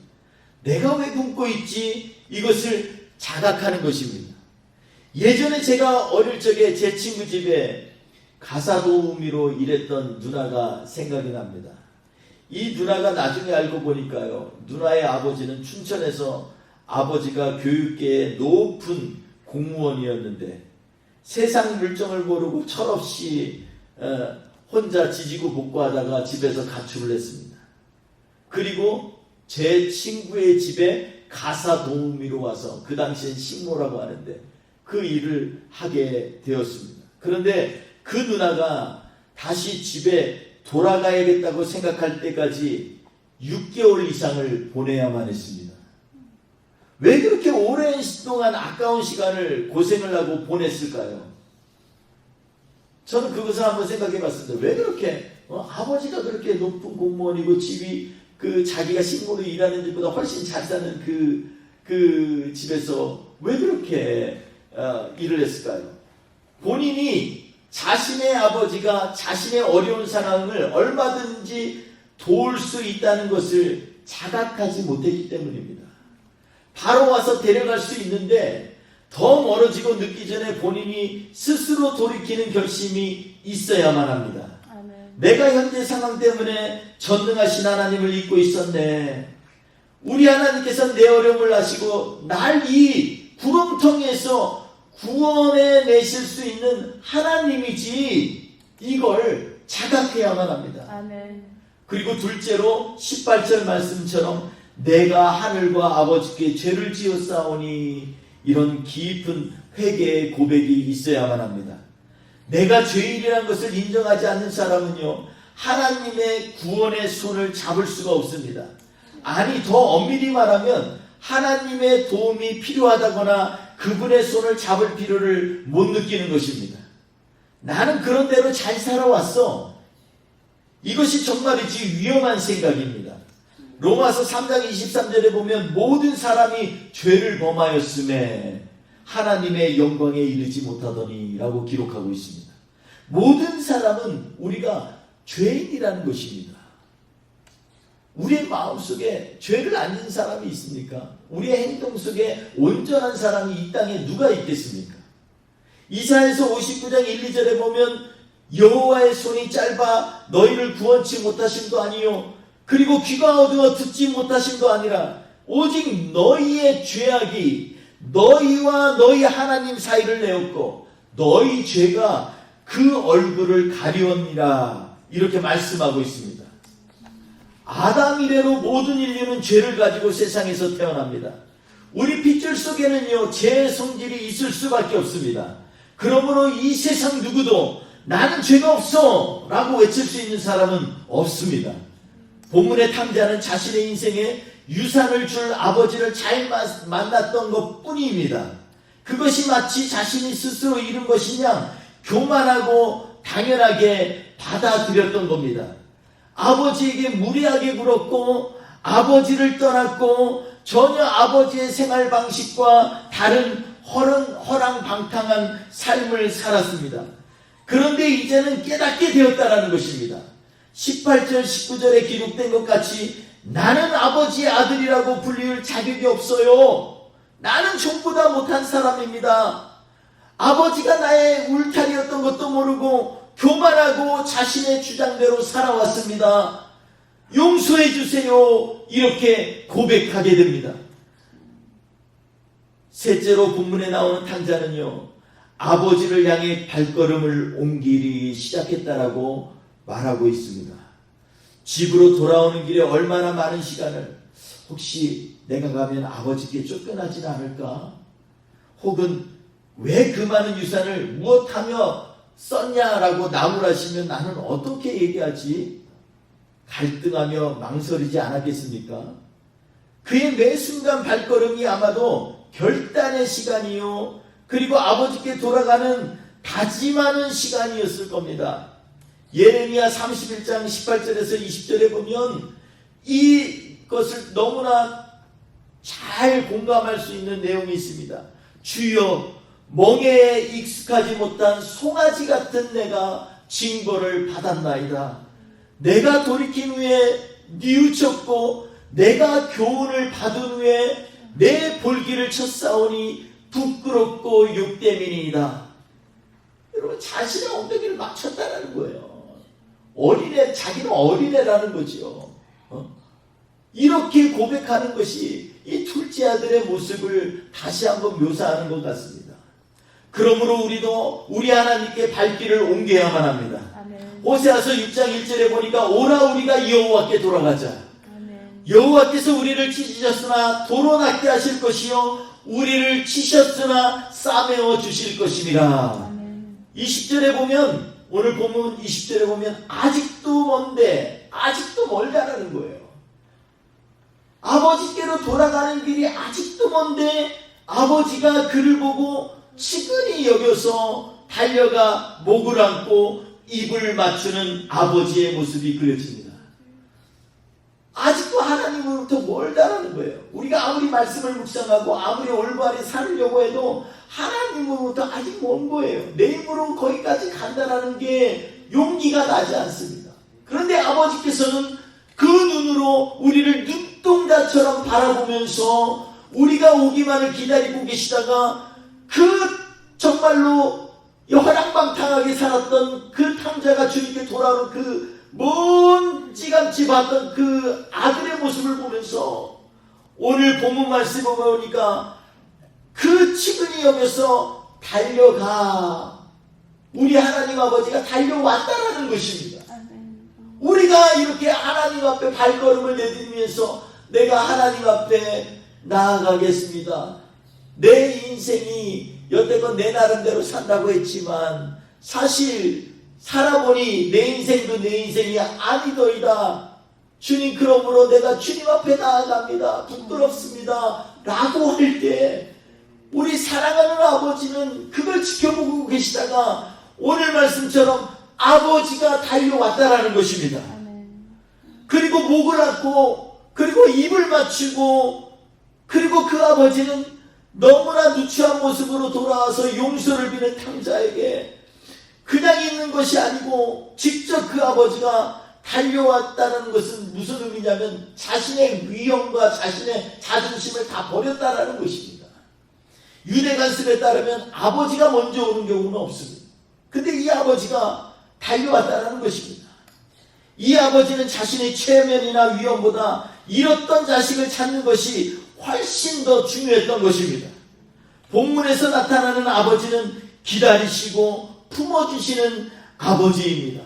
내가 왜 굶고 있지? 이것을 자각하는 것입니다. 예전에 제가 어릴 적에 제 친구 집에 가사도우미로 일했던 누나가 생각이 납니다. 이 누나가 나중에 알고 보니까요, 누나의 아버지는 춘천에서 아버지가 교육계의 높은 공무원이었는데 세상 물정을 모르고 철없이 혼자 지지고 볶고하다가 집에서 가출을 했습니다. 그리고 제 친구의 집에 가사도우미로 와서, 그 당시엔 식모라고 하는데 그 일을 하게 되었습니다. 그런데 그 누나가 다시 집에 돌아가야겠다고 생각할 때까지 6개월 이상을 보내야만 했습니다. 왜 그렇게 오랜 동안 아까운 시간을 고생을 하고 보냈을까요? 저는 그것을 한번 생각해 봤습니다. 왜 그렇게 아버지가 그렇게 높은 공무원이고 집이 자기가 식모로 일하는 집보다 훨씬 잘 사는 그 집에서 왜 그렇게 일을 했을까요? 본인이 자신의 아버지가 자신의 어려운 상황을 얼마든지 도울 수 있다는 것을 자각하지 못했기 때문입니다. 바로 와서 데려갈 수 있는데 더 멀어지고 늦기 전에 본인이 스스로 돌이키는 결심이 있어야만 합니다.
아멘.
내가 현재 상황 때문에 전능하신 하나님을 잊고 있었네. 우리 하나님께서는 내 어려움을 아시고 날 이 구렁텅이에서 구원해 내실 수 있는 하나님이지, 이걸 자각해야만 합니다.
아멘.
그리고 둘째로 18절 말씀처럼 내가 하늘과 아버지께 죄를 지었사오니, 이런 깊은 회개의 고백이 있어야만 합니다. 내가 죄인이라는 것을 인정하지 않는 사람은요, 하나님의 구원의 손을 잡을 수가 없습니다. 아니, 더 엄밀히 말하면 하나님의 도움이 필요하다거나 그분의 손을 잡을 필요를 못 느끼는 것입니다. 나는 그런 대로 잘 살아왔어. 이것이 정말이지 위험한 생각입니다. 로마서 3장 23절에 보면 모든 사람이 죄를 범하였음에 하나님의 영광에 이르지 못하더니 라고 기록하고 있습니다. 모든 사람은 우리가 죄인이라는 것입니다. 우리의 마음속에 죄를 안 지은 사람이 있습니까? 우리의 행동 속에 온전한 사람이 이 땅에 누가 있겠습니까? 이사야서 59장 1, 2절에 보면 여호와의 손이 짧아 너희를 구원치 못하심도 아니요 그리고 귀가 어두워 듣지 못하심도 아니라 오직 너희의 죄악이 너희와 너희 하나님 사이를 내었고 너희 죄가 그 얼굴을 가리웠니라 이렇게 말씀하고 있습니다. 아담 이래로 모든 인류는 죄를 가지고 세상에서 태어납니다. 우리 핏줄 속에는요 죄의 성질이 있을 수밖에 없습니다. 그러므로 이 세상 누구도 나는 죄가 없어 라고 외칠 수 있는 사람은 없습니다. 본문의 탕자는 자신의 인생에 유산을 줄 아버지를 잘 만났던 것 뿐입니다. 그것이 마치 자신이 스스로 이룬 것이냐 교만하고 당연하게 받아들였던 겁니다. 아버지에게 무례하게 굴었고 아버지를 떠났고 전혀 아버지의 생활 방식과 다른 허랑방탕한 삶을 살았습니다. 그런데 이제는 깨닫게 되었다는 것입니다. 18절 19절에 기록된 것 같이 나는 아버지의 아들이라고 불릴 자격이 없어요. 나는 전부다 못한 사람입니다. 아버지가 나의 울타리였던 것도 모르고 교만하고 자신의 주장대로 살아왔습니다. 용서해 주세요. 이렇게 고백하게 됩니다. 셋째로 본문에 나오는 탕자는요 아버지를 향해 발걸음을 옮기기 시작했다라고 말하고 있습니다. 집으로 돌아오는 길에 얼마나 많은 시간을 혹시 내가 가면 아버지께 쫓겨나진 않을까? 혹은 왜 그 많은 유산을 무엇하며 썼냐라고 나무라시면 나는 어떻게 얘기하지? 갈등하며 망설이지 않았겠습니까? 그의 매 순간 발걸음이 아마도 결단의 시간이요 그리고 아버지께 돌아가는 다짐하는 시간이었을 겁니다. 예레미야 31장 18절에서 20절에 보면 이것을 너무나 잘 공감할 수 있는 내용이 있습니다. 주여 멍에에 익숙하지 못한 송아지 같은 내가 징벌을 받았나이다. 내가 돌이킨 후에 뉘우쳤고 내가 교훈을 받은 후에 내 볼기를 쳤사오니 부끄럽고 욕됨이니이다. 여러분 자신의 엉덩이를 맞췄다는 거예요. 어린애, 자기는 어린애라는 거죠. 이렇게 고백하는 것이 이 둘째 아들의 모습을 다시 한번 묘사하는 것 같습니다. 그러므로 우리도 우리 하나님께 발길을 옮겨야만 합니다.
아멘.
호세아서 6장 1절에 보니까 오라 우리가 여호와께 돌아가자.
아멘.
여호와께서 우리를 찢으셨으나 도로 낫게 하실 것이요 우리를 치셨으나 싸매어 주실 것입니다.
아멘.
20절에 보면 오늘 본문 20절에 보면 아직도 먼데 아직도 멀다라는 거예요. 아버지께로 돌아가는 길이 아직도 먼데 아버지가 그를 보고 치근히 여겨서 달려가 목을 안고 입을 맞추는 아버지의 모습이 그려집니다. 아직도 하나님으로부터 멀다라는 거예요. 우리가 아무리 말씀을 묵상하고 아무리 올바르게 살려고 해도 하나님으로부터 아직 먼 거예요. 내 힘으로 거기까지 간다라는 게 용기가 나지 않습니다. 그런데 아버지께서는 그 눈으로 우리를 눈동자처럼 바라보면서 우리가 오기만을 기다리고 계시다가 그 정말로 허랑방탕하게 살았던 그 탕자가 주님께 돌아오는 그 먼지감치 봤던 그 아들의 모습을 보면서 오늘 본문 말씀을 보니까 그 치근히 여겨서 달려가 우리 하나님 아버지가 달려왔다라는 것입니다.
아멘.
우리가 이렇게 하나님 앞에 발걸음을 내딛으면서 내가 하나님 앞에 나아가겠습니다. 내 인생이 여태껏 내 나름대로 산다고 했지만 사실 살아보니 내 인생도 내 인생이 아니더이다. 주님 그러므로 내가 주님 앞에 나아갑니다. 부끄럽습니다. 라고 할 때 우리 사랑하는 아버지는 그걸 지켜보고 계시다가 오늘 말씀처럼 아버지가 달려왔다라는 것입니다.
아멘.
그리고 목을 안고 그리고 입을 맞추고, 그리고 그 아버지는 너무나 누추한 모습으로 돌아와서 용서를 비는 탕자에게 그냥 있는 것이 아니고 직접 그 아버지가 달려왔다는 것은 무슨 의미냐면 자신의 위엄과 자신의 자존심을 다 버렸다라는 것입니다. 유대 관습에 따르면 아버지가 먼저 오는 경우는 없습니다. 근데 이 아버지가 달려왔다는 것입니다. 이 아버지는 자신의 체면이나 위엄보다 잃었던 자식을 찾는 것이 훨씬 더 중요했던 것입니다. 본문에서 나타나는 아버지는 기다리시고 품어주시는 아버지입니다.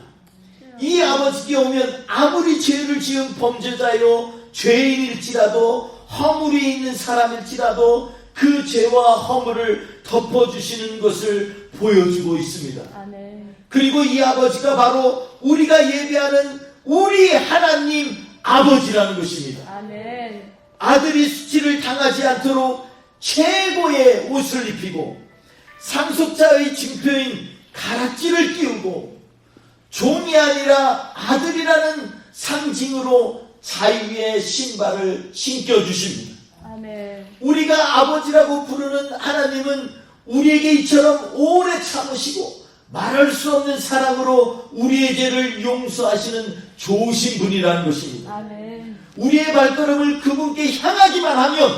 이 아버지께 오면 아무리 죄를 지은 범죄자요 죄인일지라도 허물이 있는 사람일지라도 그 죄와 허물을 덮어주시는 것을 보여주고 있습니다.
아멘.
그리고 이 아버지가 바로 우리가 예배하는 우리 하나님 아버지라는 것입니다.
아멘.
아들이 수치를 당하지 않도록 최고의 옷을 입히고 상속자의 징표인 가락지를 끼우고 종이 아니라 아들이라는 상징으로 자유의 신발을 신겨주십니다.
아멘.
우리가 아버지라고 부르는 하나님은 우리에게 이처럼 오래 참으시고 말할 수 없는 사랑으로 우리의 죄를 용서하시는 좋으신 분이라는 것입니다.
아멘.
우리의 발걸음을 그분께 향하기만 하면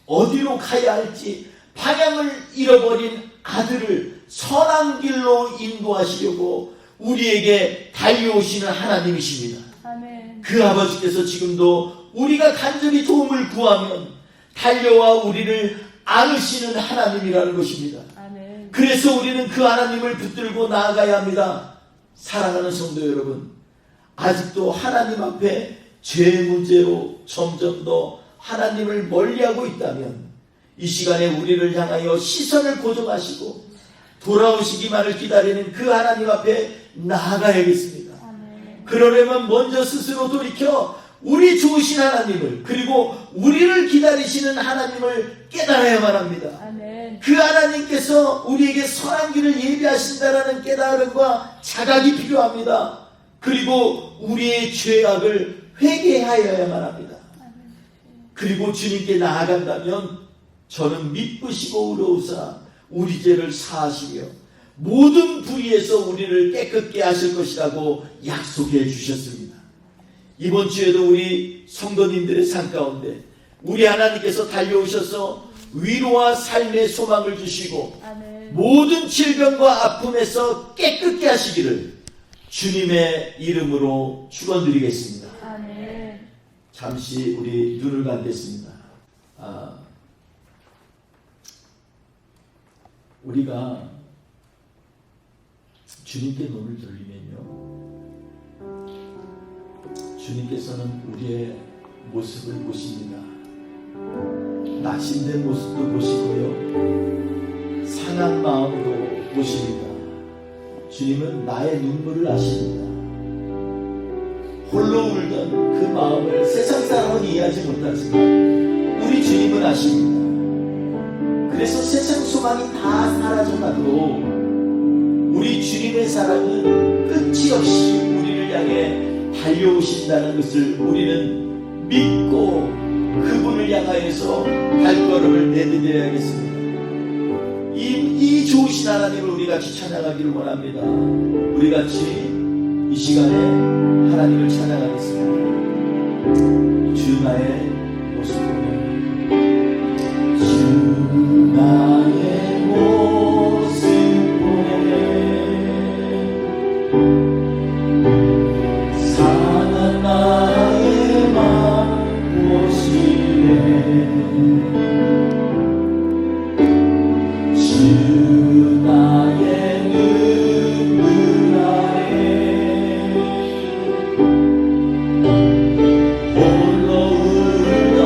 어디로 가야 할지 방향을 잃어버린 아들을 선한 길로 인도하시려고 우리에게 달려오시는 하나님이십니다.
아멘.
그 아버지께서 지금도 우리가 간절히 도움을 구하면 달려와 우리를 안으시는 하나님이라는 것입니다.
아멘.
그래서 우리는 그 하나님을 붙들고 나아가야 합니다. 사랑하는 성도 여러분, 아직도 하나님 앞에 죄 문제로 점점 더 하나님을 멀리하고 있다면 이 시간에 우리를 향하여 시선을 고정하시고 돌아오시기만을 기다리는 그 하나님 앞에 나아가야겠습니다.
아멘.
그러려면 먼저 스스로 돌이켜 우리 좋으신 하나님을, 그리고 우리를 기다리시는 하나님을 깨달아야만 합니다.
아멘.
그 하나님께서 우리에게 선한 길을 예비하신다라는 깨달음과 자각이 필요합니다. 그리고 우리의 죄악을 회개하여야만 합니다. 그리고 주님께 나아간다면 저는 미쁘시고 의로우사 우리 죄를 사하시며 모든 불의에서 우리를 깨끗게 하실 것이라고 약속해 주셨습니다. 이번 주에도 우리 성도님들의 삶 가운데 우리 하나님께서 달려오셔서 위로와 삶의 소망을 주시고
아멘.
모든 질병과 아픔에서 깨끗게 하시기를 주님의 이름으로 축원드리겠습니다.
아멘.
잠시 우리 눈을 감겠습니다. 우리가 주님께 눈을 돌리면요, 주님께서는 우리의 모습을 보십니다. 낙심된 모습도 보시고요, 상한 마음도 보십니다. 주님은 나의 눈물을 아십니다. 홀로 울던 그 마음을 세상 사람은 이해하지 못하지만 우리 주님은 아십니다. 그래서 세상 소망이 다 사라져가도 우리 주님의 사랑은 끝이 없이 우리를 향해 달려오신다는 것을 우리는 믿고 그분을 향하여서 발걸음을 내디뎌야겠습니다. 이 좋으신 하나님을 우리 같이 찬양하기를 원합니다. 우리 같이 이 시간에 하나님을 찬양하겠습니다. 주 나의 모습 보내, 주 나의 모습 보내, 상한 나의 마음 보시네, 주 나의 눈물 아래 홀로 울던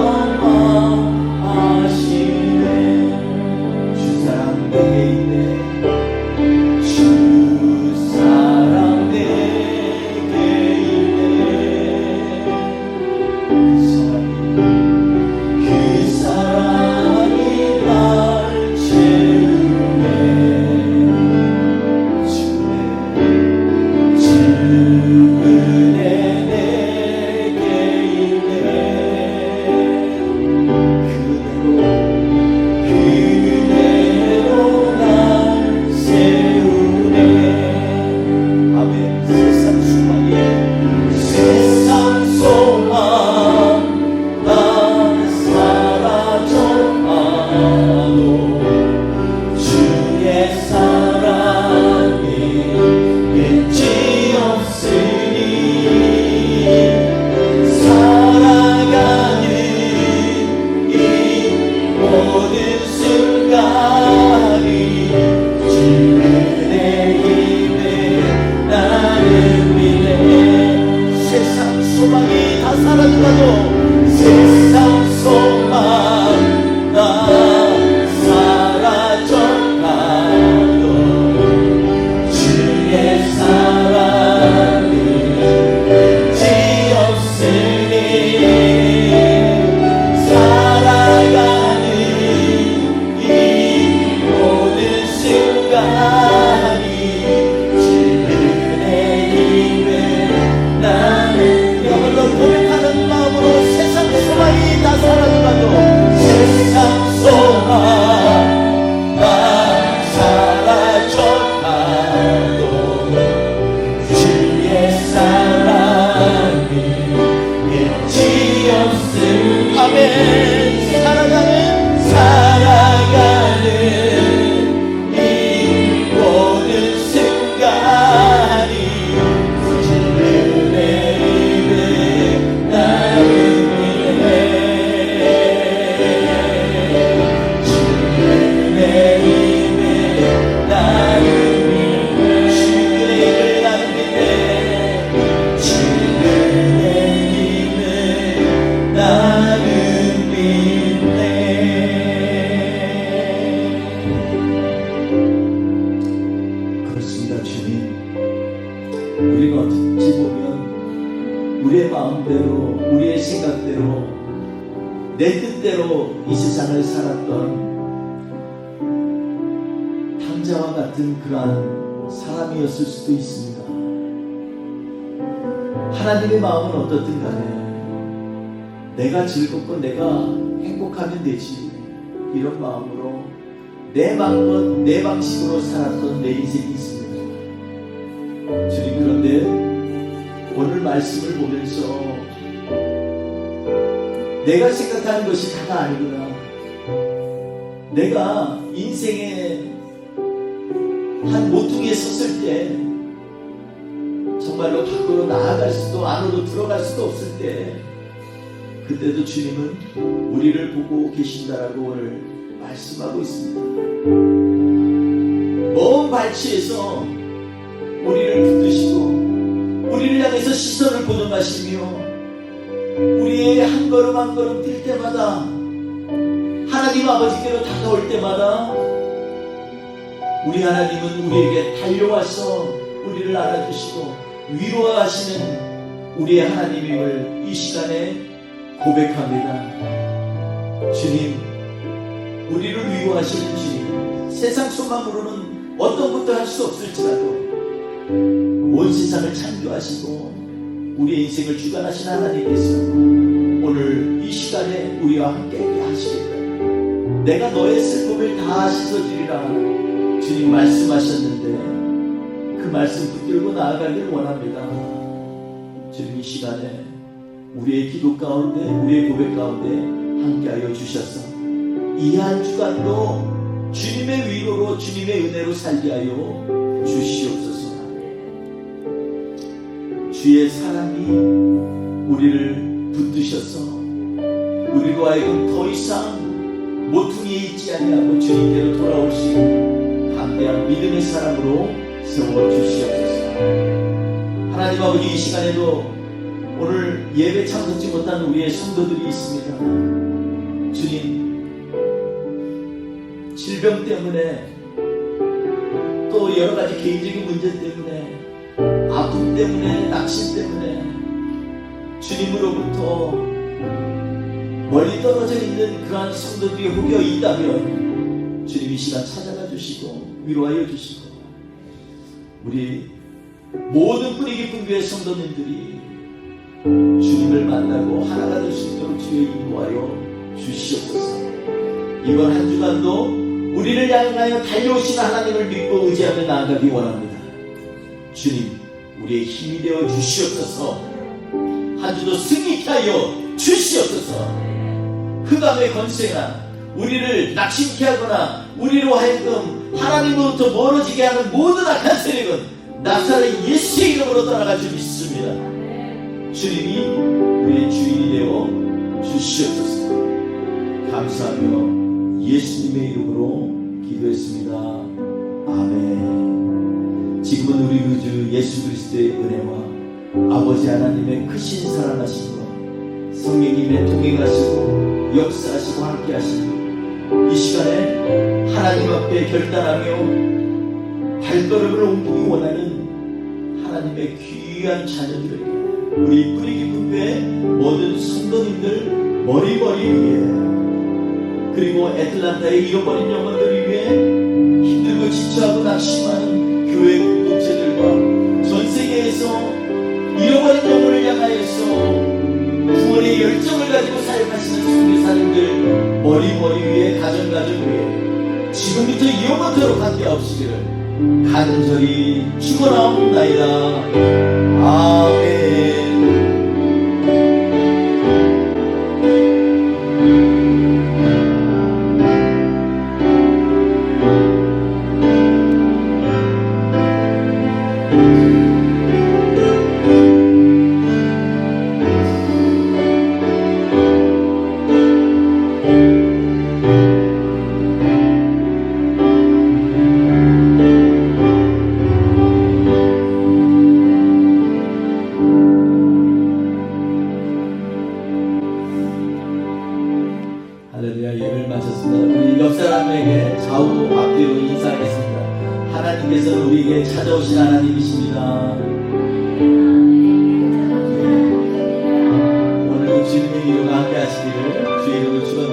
살아가니 주의 힘에 나는 여러분 고백하는 마음으로 세상 소망이 다 사라져가도 세상 소망 다 사라져가도 주의 사랑이 끝이 없음. 아멘. 살아가는 이 모든 순간이 주의 힘에 나는 믿네. 주의 힘에 나는 믿네. 주의 힘에 나는 믿네. 주의 힘에 나는 믿네. 그렇습니다. 주님, 우리가 어찌 보면 우리의 마음대로 우리의 생각대로 내 뜻대로 이 세상을 살았던 탕자와 같은 그러한 사람이었을 수도 있습니다. 하나님의 마음은 어떻든 간에 내가 즐겁고 내가 행복하면 되지, 이런 마음으로 내 마음껏 내 방식으로 살았던 내 인생이 있습니다. 주님, 그런데 오늘 말씀을 보면서 내가 생각하는 것이 다가 아니구나, 내가 인생의 한 모퉁이에 섰을 때 정말로 밖으로 나아갈 수도 안으로 들어갈 수도 없을 때 그때도 주님은 우리를 보고 계신다라고 오늘 말씀하고 있습니다. 먼 발치에서 우리를 붙드시고 우리를 향해서 시선을 고정하시며 우리의 한 걸음 한 걸음 뛸 때마다 하나님 아버지께로 다가올 때마다 우리 하나님은 우리에게 달려와서 우리를 알아주시고 위로하시는 우리의 하나님임을 이 시간에 고백합니다. 주님, 우리를 위로하시는 주님, 세상 소망으로는 어떤 것도 할 수 없을지라도 온 세상을 창조하시고 우리의 인생을 주관하신 하나님께서 오늘 이 시간에 우리와 함께 하시겠다. 내가 너의 슬픔을 다 씻어주리라 주님 말씀하셨는데 그 말씀 붙들고 나아가길 원합니다. 주님, 이 시간에 우리의 기도 가운데 우리의 고백 가운데 함께하여 주셔서 이 한 주간도 주님의 위로로 주님의 은혜로 살게 하여 주시옵소서. 주의 사랑이 우리를 붙드셔서 우리로 하여금 더 이상 모퉁이에 있지 아니하고 주님께로 돌아오신 담대한 믿음의 사람으로 세워주시옵소서. 하나님 아버지, 이 시간에도 오늘 예배 참석지 못한 우리의 성도들이 있습니다. 주님, 질병 때문에 또 여러가지 개인적인 문제 때문에 아픔 때문에 낙심 때문에 주님으로부터 멀리 떨어져 있는 그러한 성도들이 혹여 있다면 주님 이 시간 찾아가 주시고 위로하여 주시고 우리 모든 뿌리 깊은 교회 성도님들이 주님을 만나고 하나가 될 수 있도록 주여 인도하여 주시옵소서. 이번 한 주간도 우리를 향하여 달려오시는 하나님을 믿고 의지하며 나아가기 원합니다. 주님, 우리의 힘이 되어 주시옵소서. 한 주도 승리케 하여 주시옵소서. 흑암의 권세나 우리를 낙심케 하거나 우리로 하여금 하나님으로부터 멀어지게 하는 모든 악한 세력은 나사렛 예수의 이름으로 떠나갈 줄 믿습니다. 주님이 우리의 주인이 되어 주시옵소서. 감사하며 예수님의 이름으로 기도했습니다. 아멘. 지금은 우리 구주 예수 그리스도의 은혜와 아버지 하나님의 크신 사랑하심과 성령님의 동행하시고 역사하시고 함께하시고 이 시간에 하나님 앞에 결단하며 발걸음을 옮기기 원하는 하나님의 귀한 자녀들에게 우리 뿌리 깊은 교회 모든 성도님들 머리머리 위에 그리고 애틀란타의 잃어버린 영혼들을 위해 힘들고 지치고 지체하고 낙심하는 교회 공동체들과 전 세계에서 잃어버린 영혼을 향하여서 구원의 열정을 가지고 사역하시는 선교사님들 머리 위에 가정 위에 지금부터 영원토록 함께하옵시기를 간절히 축원하옵나이다. 아멘. 할렐루야. 예배를 마쳤습니다. 우리 옆 사람에게 좌우 앞뒤로 인사하겠습니다. 하나님께서는 우리에게 찾아오신 하나님이십니다. 오늘도 주님의 이름과 함께 하시기를 주의 이름으로 축원합니다.